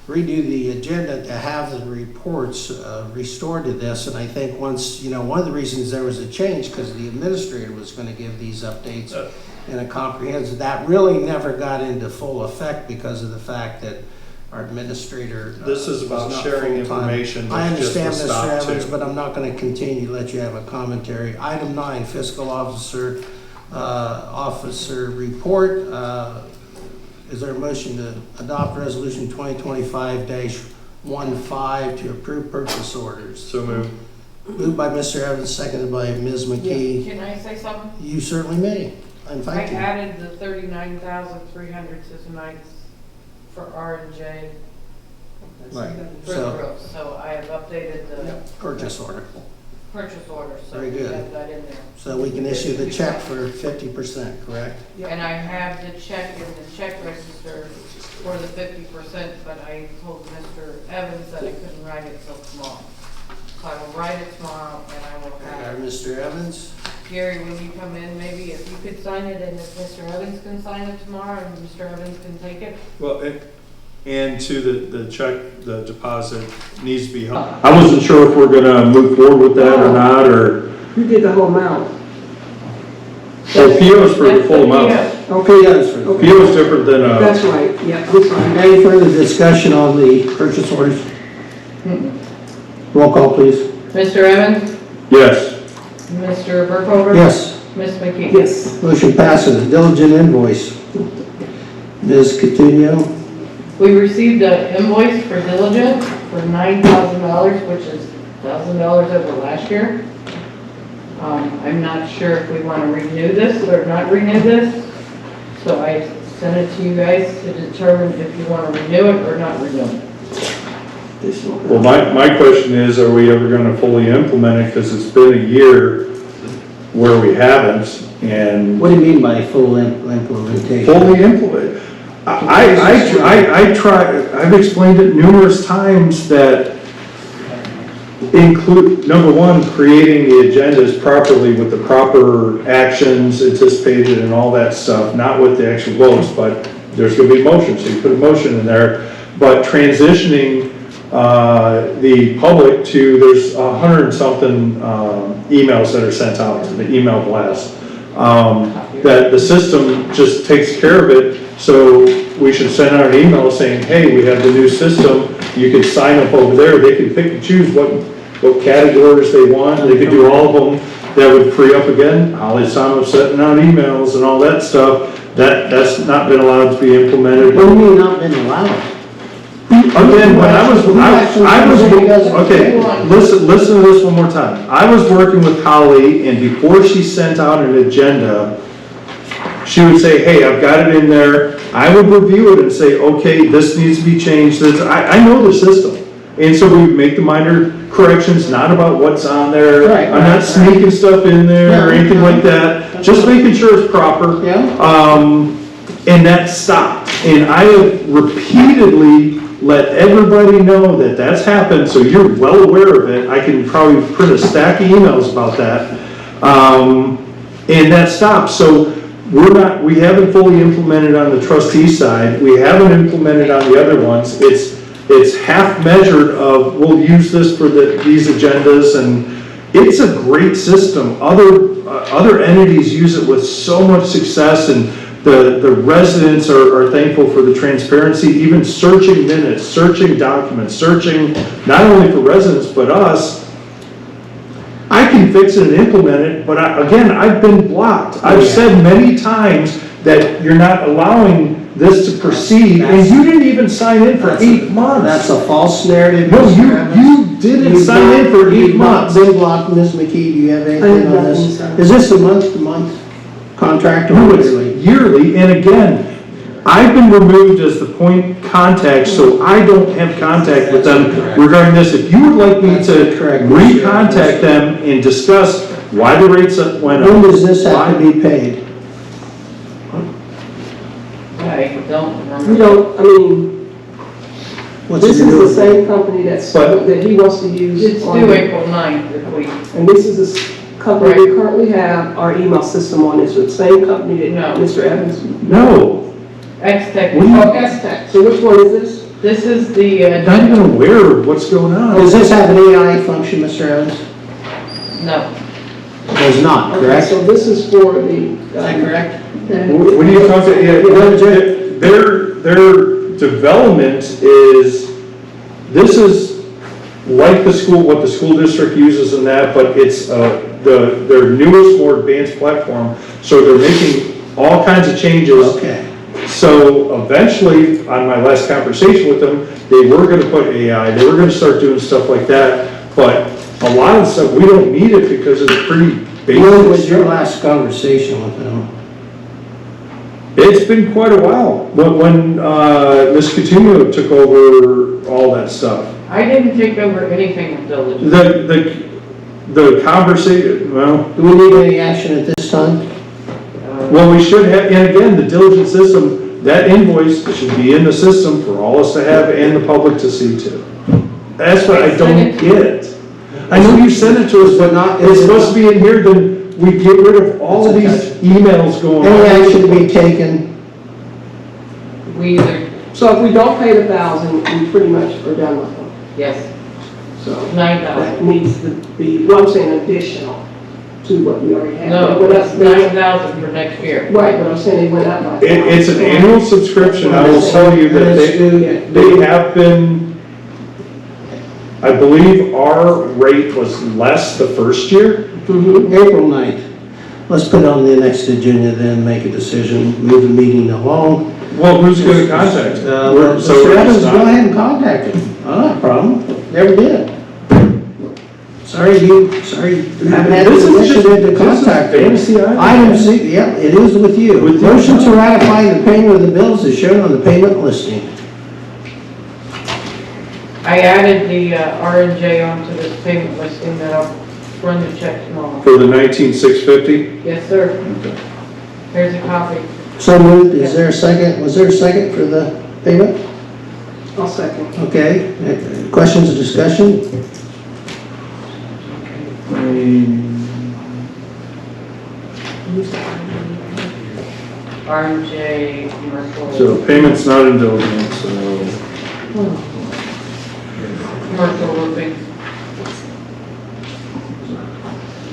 redo the agenda to have the reports restored to this. And I think once, one of the reasons there was a change, because the administrator was going to give these updates in a comprehensive, that really never got into full effect because of the fact that our administrator this is about was not sharing full-time. information. I That's just a understand, Mr. stop Evans, to. but I'm not going to continue to let you have a commentary. Item 9, fiscal officer report. Is there a motion to adopt resolution 2025-15 to approve purchase orders? So moved. Moved by Mr. Evans, seconded by Ms. McKee. Can I say something? You certainly may. And I thank you. added the 39,300 to tonight's for R&J Right. for the So, roofs. So I have updated the purchase order. purchase order, so Very we good. have that in there. So we can issue the check for 50%, correct? And I have the check in the check register for the 50%, but I told Mr. Evans that I couldn't write it till tomorrow. So I will write it tomorrow and I will have, Mr. Evans? Gary, when you come in, maybe if you could sign it and if Mr. Evans can sign it tomorrow and Mr. Evans can take it. Well, and to the check, the deposit needs to be held. I wasn't sure if we're gonna move forward with that or not, or, you did the whole amount. well, PO's for the full amount. Okay, Yes, sir. PO is different than, that's right. Yeah, I'm sorry. Any further discussion on the purchase orders? Roll call, please. Mr. Evans? yes. Mr. Burkholder? Yes. Ms. McKee? Yes. Motion passes. Diligent invoice. Ms. Coutinho? We received an invoice for Diligent for $9,000, which is $1,000 over last year. I'm not sure if we want to renew this or not renew this, so I sent it to you guys to determine if you want to renew it or not renew it. Well, my question is, are we ever gonna fully implement it, because it's been a year where we haven't, and What do you mean by full implementation? fully implement. I've explained it numerous times that include, number one, creating the agendas properly with the proper actions anticipated and all that stuff, not with the actual votes, but there's gonna be motions, so you put a motion in there, but transitioning the public to, there's 100 and something emails that are sent out, the email blast. That the system just takes care of it, so we should send out an email saying, hey, we have the new system, you can sign up over there, they can pick and choose what categories they want, they could do all of them. That would free up again, Holly's time of setting out emails and all that stuff, that's not been allowed to be implemented. What do you mean not been allowed? Again, when I was, okay, listen to this one more time. I was working with Holly, and before she sent out an agenda, she would say, hey, I've got it in there. I would review it and say, okay, this needs to be changed. I know the system. And so we make the minor corrections, not about what's on there. Right, I'm not sneaking stuff in there or Yeah. anything like that. Just making sure it's proper. Yeah. And that stopped. And I have repeatedly let everybody know that that's happened, so you're well aware of it. I can probably print a stack of emails about that. And that stopped. So we haven't fully implemented on the trustee side. We haven't implemented on the other ones. It's half measured of, we'll use this for these agendas, and it's a great system. Other entities use it with so much success, and the residents are thankful for the transparency, even searching minutes, searching documents, searching not only for residents, but us. I can fix it and implement it, but again, I've been blocked. I've said many times that you're not allowing this to proceed, and you didn't even sign in for 8 months. That's a false narrative. No, Mr. you Evans. didn't You've sign in for 8 you've not months. been blocked. Ms. McKee, do you have anything on this? Is this a month-to-month contract or No, it's yearly? yearly, and again, I've been removed as the point contact, so I don't have contact with them regarding this. If you would like me That's to correct. recontact them and discuss why the rates went up. When does this have to be paid? I don't remember. You don't, I mean, What's this the is the renewal? same company that he wants to use. It's on- due April 9th if we, And this is the company we currently have our email system on. It's the same company that No. Mr. Evans. No, X-Tech. What do you- Oh, S-Tech. So which one is this? This is the, I'm not even aware of what's going on. Does this have an AI function, Mr. Evans? no. It does not, Okay, correct? so this is for the. correct? When you talk to, their development is, this is like the school, what the school district uses in that, but it's their newest, more advanced platform. So they're making all kinds of changes. Okay. So eventually, on my last conversation with them, they were gonna put AI, they were gonna start doing stuff like that, but a lot of stuff, we don't need it because it's pretty basic. When was your stuff. last conversation with them? It's been quite a while, when Ms. Coutinho took over all that stuff. I didn't take over anything with diligence. The conversation, well, Do we need any action at this time? well, we should have, and again, the diligent system, that invoice should be in the system for all us to have and the public to see too. That's what I don't get. I know you sent it to us, but Not- it's supposed to be in here, then we get rid of all of these emails going Any on. action to be taken? We either, So if we don't pay the 1,000, we pretty much are done with them. yes, So 9,000. that needs to be, well, I'm saying additional to what we already have. No, But that's that's 9,000 for next year. right, but I'm saying they went up by. It's an annual subscription, I will tell you that they have been, I believe our rate was less the first year. April 9th. Let's put it on the next agenda then, make a decision, move the meeting along. Well, who's gonna contact? Well, So Mr. it's Evans, go not- ahead and contact him. I don't have a problem. Never did. Sorry, you haven't had the This is initiative just- to contact this him. is fantasy item. Item C, yeah, it is with you. With you. Motion to ratify the payment of the bills is shown on the payment listing. I added the R&J onto this payment listing that I'll run the checks tomorrow. For the 19,650? Yes, sir. Here's a copy. So moved, is there a second, was there a second for the payment? I'll second. Okay, questions or discussion? R&J commercial. So payment's not in diligence, so. commercial roofing.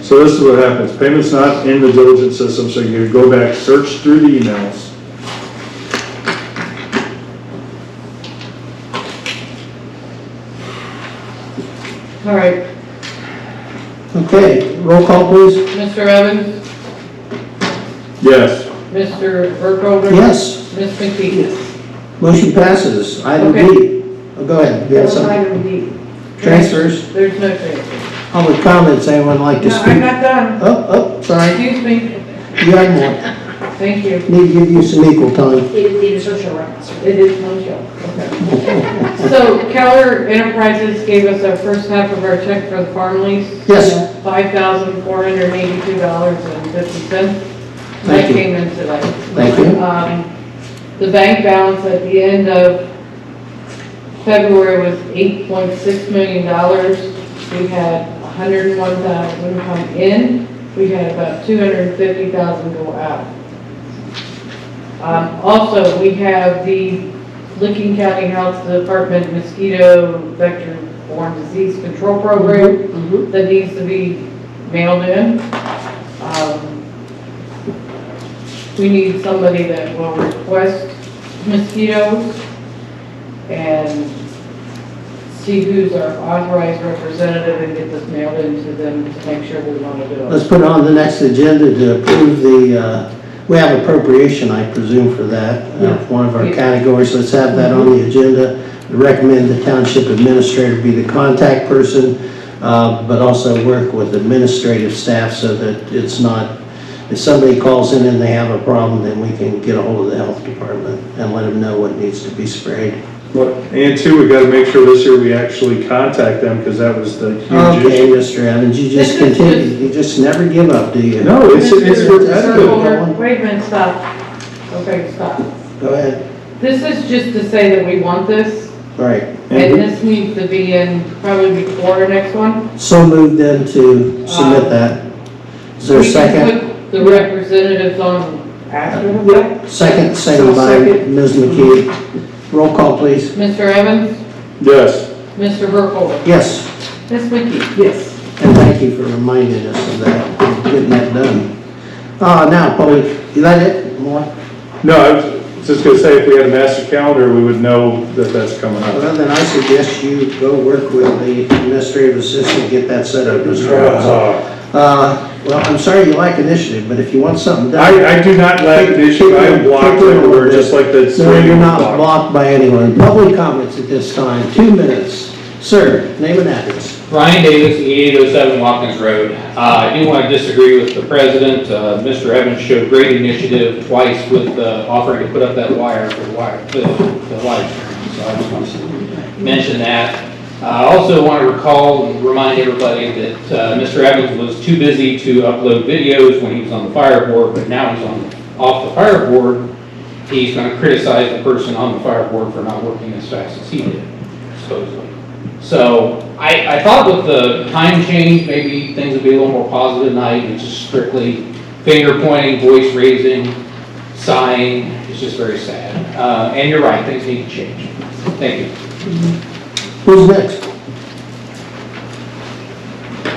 So this is what happens. Payment's not in the diligence system, so you go back, search through the emails. All right, Okay, roll call, please. Mr. Evans, Yes. Mr. Burkholder. Yes, Ms. McKee. motion passes. Item Okay. D. Oh, go ahead. You have That was something? item D. Transfers, There's no transfers. public comments, anyone like to No, I'm speak? not done. Oh, sorry, Excuse me. you have more. Thank you. Need to give you some equal time. It is a show reference. It is no joke. Okay. So Keller Enterprises gave us our first half of our check for the farm lease. Yes. $5,482.50. Thank That you. came in today. Thank you. The bank balance at the end of February was $8.6 million. We had 101,000 come in. We had about 250,000 go out. Also, we have the Licking County Health Department mosquito vector-borne disease control program that needs to be mailed in. We need somebody that will request mosquitoes and see who's our authorized representative and get this mailed into them to make sure we want to do it. Let's put it on the next agenda to approve the, we have appropriation, I presume, for that, one of our Yeah. categories. Let's have that on the agenda. Recommend the township administrator be the contact person, but also work with administrative staff so that it's not, if somebody calls in and they have a problem, then we can get a hold of the health department and let them know what needs to be sprayed. And two, we gotta make sure this year we actually contact them, because that was the huge Okay, issue. Mr. Evans, you just This is continue, you just never give up, do you? No, it's repetitive. Burkholder, wait a minute, stop. Okay, stop. Go ahead. This is just to say that we want this, All right. and this needs to be in probably before our next one. So moved then to submit that. Is there a We can second? put the representatives on after the fact. Second by Second. Ms. McKee. Roll call, please. Mr. Evans, Yes. Mr. Burkholder, Yes, Ms. McKee. Yes. and thank you for reminding us of that, getting that done. Now, public, is that it? More? No, I was just gonna say, if we had a master calendar, we would know that that's coming up. Well, then I suggest you go work with the administrative assistant, get that set up, Mr. Evans. Well, I'm sorry you like initiative, but if you want something done. I do not lack an issue. I am blocked everywhere, just like the. No, you're not blocked by anyone. Public comments at this time, 2 minutes. Sir, name and address. Ryan Davis, 8807 Watkins Road. I do want to disagree with the president. Mr. Evans showed great initiative twice with offering to put up that wire for the live stream. So I just want to mention that. I also want to recall and remind everybody that Mr. Evans was too busy to upload videos when he was on the fire board, but now he's off the fire board. He's going to criticize the person on the fire board for not working as fast as he did, supposedly. So I thought with the time change, maybe things would be a little more positive tonight. It's just strictly finger pointing, voice raising, sighing. It's just very sad. And you're right, things need to change. Thank you. Who's next?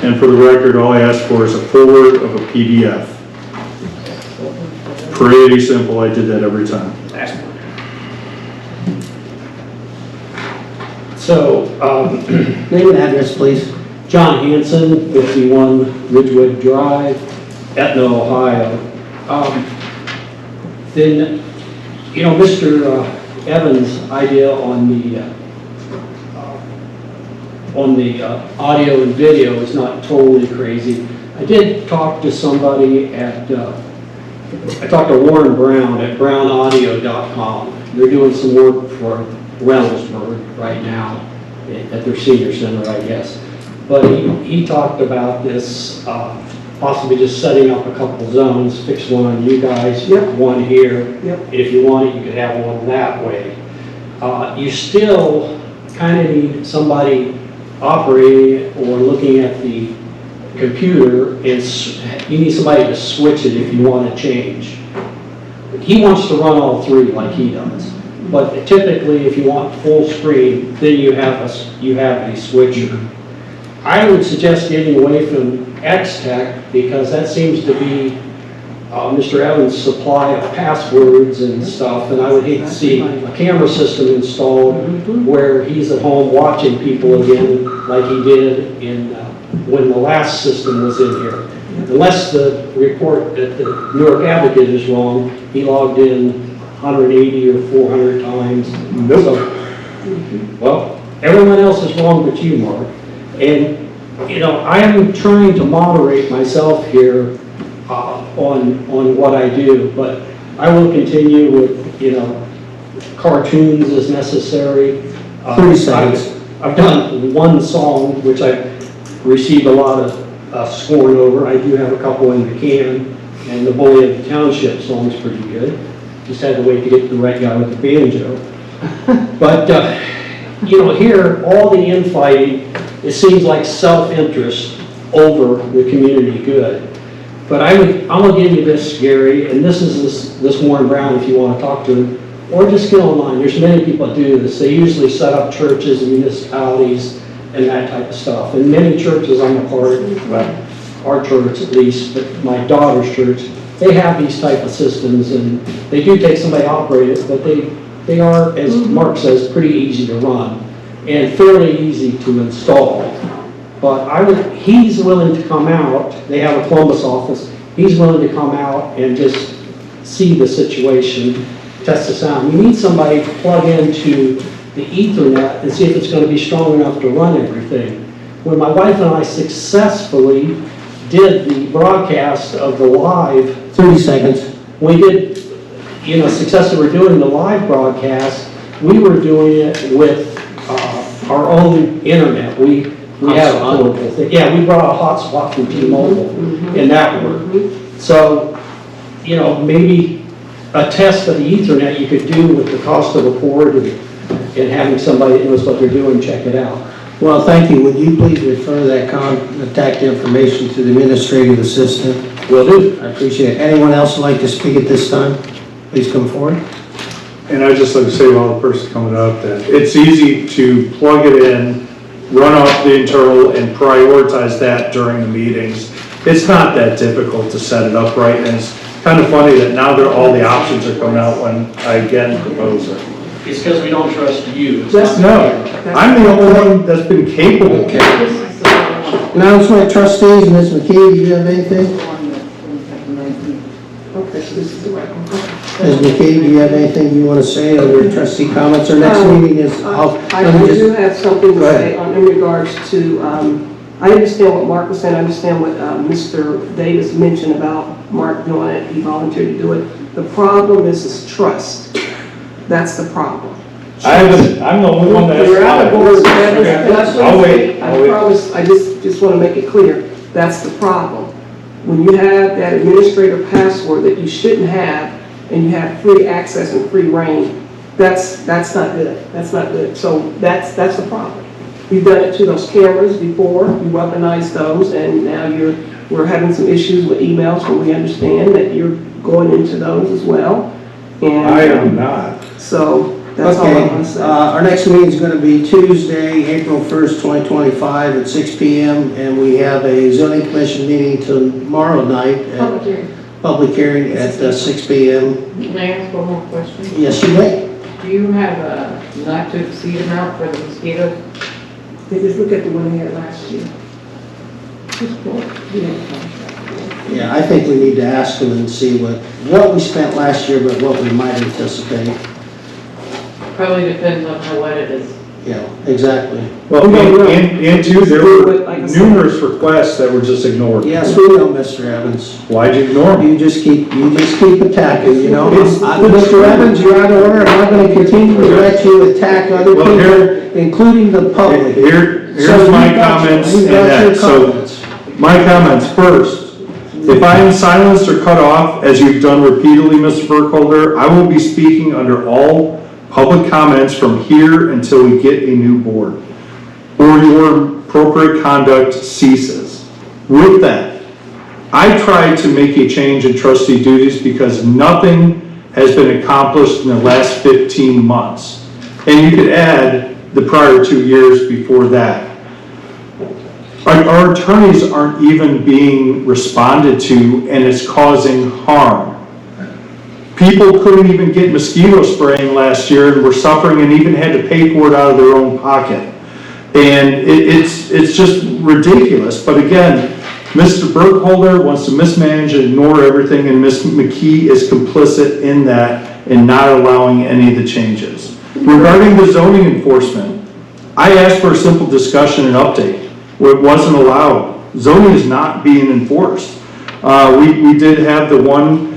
And for the record, all I ask for is a forward of a PDF. Pretty simple, I did that every time. So, Name and address, please. John Hanson, 51 Ridgewood Drive, Etna, Ohio. Then, Mr. Evans' idea on the audio and video is not totally crazy. I did talk to somebody I talked to Warren Brown at brownaudio.com. They're doing some work for Reynoldsburg right now at their senior center, I guess. But he talked about this, possibly just setting up a couple zones, fix one on you guys, one here. If you want it, you could have one that way. You still kind of need somebody operating or looking at the computer, and you need somebody to switch it if you want to change. He wants to run all three like he does. But typically, if you want full screen, then you have a switcher. I would suggest getting away from X-Tech because that seems to be Mr. Evans' supply of passwords and stuff, and I would hate to see a camera system installed where he's at home watching people again like he did when the last system was in here. Unless the report at the Newark Advocate is wrong, he logged in 180 or 400 times. Nope. So, well, everyone else is wrong but you, Mark. And, you know, I am trying to moderate myself here on what I do, but I will continue with, you know, cartoons as necessary. 30 seconds. I've done one song, which I've received a lot of scorn over. I do have a couple in the can, and the Bully of the Township song's pretty good. Just had to wait to get the right guy with the banjo. But, you know, here, all the infighting, it seems like self-interest over the community good. But I'm gonna give you this, Gary, and this is this Warren Brown if you want to talk to him, or just get online. There's many people that do this. They usually set up churches and municipalities and that type of stuff. And many churches I'm a part of, well, our church at least, but my daughter's church, they have these type of systems, and they do take somebody to operate it, but they are, as Mark says, pretty easy to run and fairly easy to install. But he's willing to come out, they have a Columbus office, he's willing to come out and just see the situation, test the sound. You need somebody to plug into the Ethernet and see if it's going to be strong enough to run everything. When my wife and I successfully did the broadcast of the live, 30 seconds. we did, you know, successfully doing the live broadcast, we were doing it with our own internet. We have a portable thing. Yeah, we brought a hotspot from T-Mobile, and that worked. So, you know, maybe a test of the Ethernet you could do with the cost of a port and having somebody that knows what they're doing check it out. Well, thank you. Would you please refer that contact information to the administrative assistant? Will do. I appreciate it. Anyone else like to speak at this time? Please come forward. And I'd just like to say while the person's coming up that it's easy to plug it in, run off the internal, and prioritize that during the meetings. It's not that difficult to set it up right, and it's kind of funny that now all the options are coming out when I again propose it. It's because we don't trust you. No, I'm the only one that's been capable. Announcement, trustees, Ms. McKee, do you have anything? Ms. McKee, do you have anything you want to say under trustee comments? Our next meeting is, I do have something to say in regards to, I understand what Mark was saying, I understand what Mr. Davis mentioned about Mark doing it, he volunteered to do it. The problem is trust. That's the problem. I'm the only one that's. We're out of board, I'll wait. I promise, I just want to make it clear, that's the problem. When you have that administrator password that you shouldn't have, and you have free access and free reign, that's not good. That's not good. So that's the problem. We've done it to those cameras before, we weaponized those, and now we're having some issues with emails, but we understand that you're going into those as well. And I am not. So that's all I'm going to say. Our next meeting is going to be Tuesday, April 1st, 2025 at 6 p.m. And we have a zoning commission meeting tomorrow night. Public hearing at 6 p.m. Can I ask one more question? Yes, you may. Do you have a not to exceed amount for the mosquitoes? They just look at the one we had last year. Yeah, I think we need to ask them and see what we spent last year, but what we might anticipate. Probably depends on how wet it is. Yeah, exactly. Well, and two, there were numerous requests that were just ignored. Yes, we know, Mr. Evans. Why'd you ignore them? You just keep attacking, you know? Mr. Evans, you're out of order. I'm not going to continue to let you attack other people, including the public. Here's my comments and that. So, my comments first. If I am silenced or cut off, as you've done repeatedly, Mr. Burkholder, I will be speaking under all public comments from here until we get a new board, or your appropriate conduct ceases. With that, I tried to make a change in trustee duties because nothing has been accomplished in the last 15 months. And you could add the prior 2 years before that. Our attorneys aren't even being responded to, and it's causing harm. People couldn't even get mosquito spraying last year and were suffering and even had to pay for it out of their own pocket. And it's just ridiculous. But again, Mr. Burkholder wants to mismanage and ignore everything, and Ms. McKee is complicit in that and not allowing any of the changes. Regarding the zoning enforcement, I asked for a simple discussion and update. It wasn't allowed. Zoning is not being enforced. We did have the one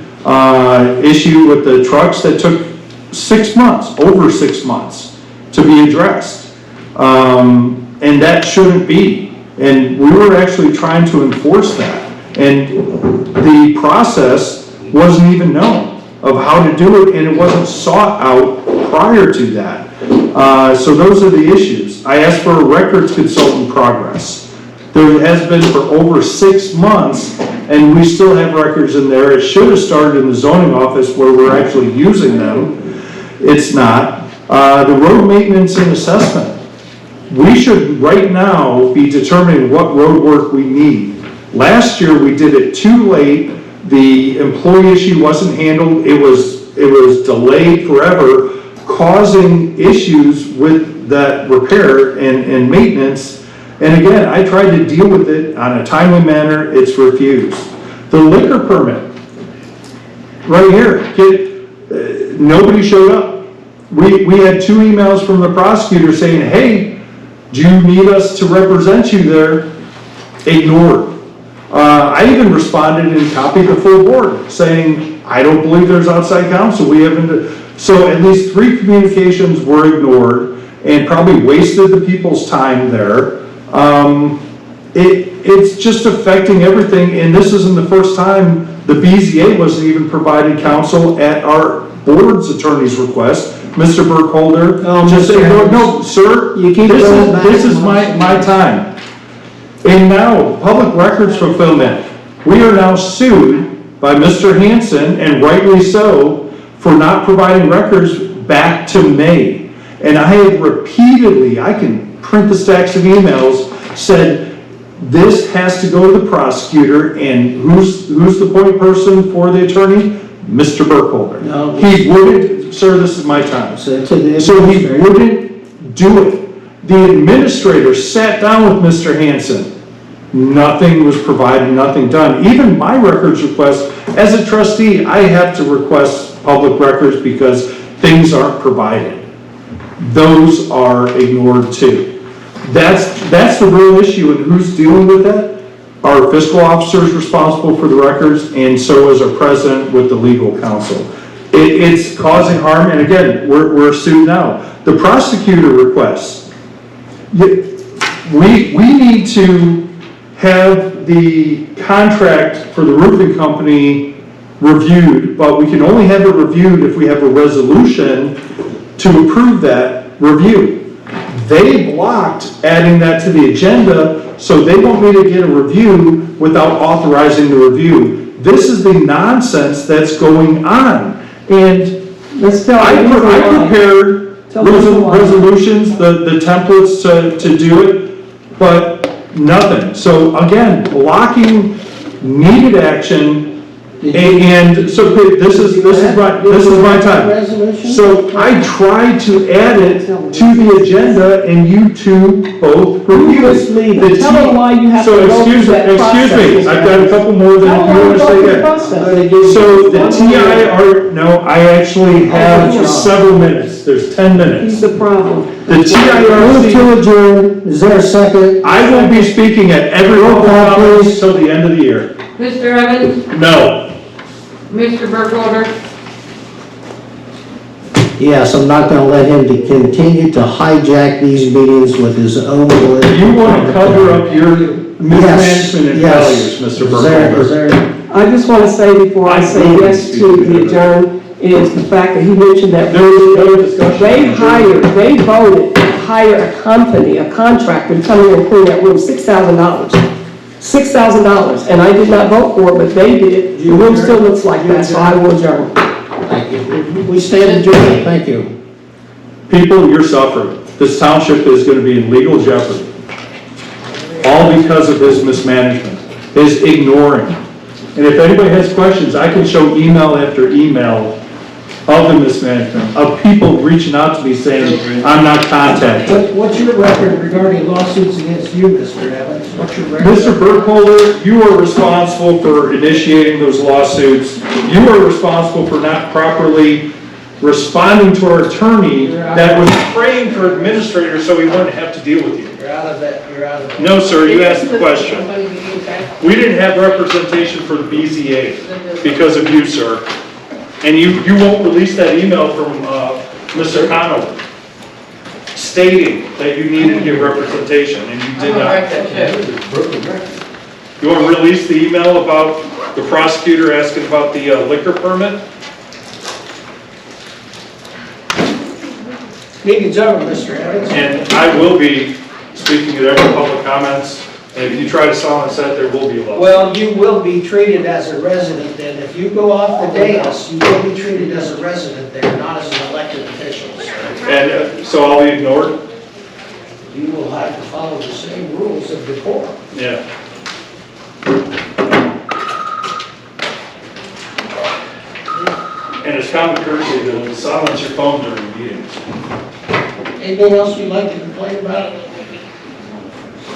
issue with the trucks that took 6 months, over 6 months, to be addressed. And that shouldn't be. And we were actually trying to enforce that. And the process wasn't even known of how to do it, and it wasn't sought out prior to that. So those are the issues. I asked for a records consultant progress. There has been for over 6 months, and we still have records in there. It should have started in the zoning office where we're actually using them. It's not. The road maintenance and assessment. We should right now be determining what road work we need. Last year we did it too late. The employee issue wasn't handled. It was delayed forever, causing issues with that repair and maintenance. And again, I tried to deal with it on a timely manner. It's refused. The liquor permit, right here, nobody showed up. We had 2 emails from the prosecutor saying, hey, do you need us to represent you there? Ignored. I even responded and copied the full board saying, I don't believe there's outside counsel. We haven't. So at least 3 communications were ignored and probably wasted the people's time there. It's just affecting everything, and this isn't the first time the BZA wasn't even provided counsel at our board's attorney's request. Mr. Burkholder, just say, no, sir, this is my time. And now, public records fulfillment. We are now sued by Mr. Hansen, and rightly so, for not providing records back to May. And I have repeatedly, I can print the stacks of emails, said this has to go to the prosecutor, and who's the point person for the attorney? Mr. Burkholder. No. He wouldn't, sir, this is my time. So he wouldn't do it. The administrator sat down with Mr. Hansen. Nothing was provided, nothing done. Even my records request, as a trustee, I have to request public records because things aren't provided. Those are ignored too. That's the real issue, and who's dealing with that? Our fiscal officer is responsible for the records, and so is our president with the legal counsel. It's causing harm, and again, we're sued now. The prosecutor requests, we need to have the contract for the roofing company reviewed, but we can only have it reviewed if we have a resolution to approve that review. They blocked adding that to the agenda, so they want me to get a review without authorizing the review. This is the nonsense that's going on. And I prepared resolutions, the templates to do it, but nothing. So again, blocking needed action. And so this is my time. So I tried to add it to the agenda, and you two both refused. Tell them why you have to go through that process. Excuse me, I've got a couple more that you want to say that. So the TIR, no, I actually have several minutes. There's 10 minutes. He's the problem. The TIRC. Move to adjourn. Is there a second? I will be speaking at every local office till the end of the year. Mr. Evans? No. Mr. Burkholder? Yes, I'm not going to let him to continue to hijack these meetings with his own word. You want to cover up your mismanagement and failures, Mr. Burkholder. I just want to say before I say yes to the adjourn is the fact that he mentioned that they voted to hire a company, a contractor to come in and clean that room, $6,000. $6,000, and I did not vote for it, but they did. The room still looks like that, so I will adjourn. Thank you. We stand adjourned. Thank you. People, you're suffering. This township is going to be in legal jeopardy. All because of his mismanagement, his ignoring. And if anybody has questions, I can show email after email of the mismanagement, of people reaching out to me saying, I'm not contacted. What's your record regarding lawsuits against you, Mr. Evans? What's your record? Mr. Burkholder, you are responsible for initiating those lawsuits. You are responsible for not properly responding to our attorney that was praying for administrators so we wouldn't have to deal with you. You're out of that. You're out of that. No, sir, you asked the question. We didn't have representation for the BZA because of you, sir. And you won't release that email from Mr. Conover stating that you needed to get representation, and you did not. You want to release the email about the prosecutor asking about the liquor permit? Meeting's over, Mr. Evans. And I will be speaking at every public comments, and if you try to silence that, there will be a lawsuit. Well, you will be treated as a resident, and if you go off the dais, you will be treated as a resident there, not as an elected official, sir. And so I'll be ignored? You will have to follow the same rules of decorum. Yeah. And it's common courtesy to silence your phone during meetings. Anything else you'd like to complain about?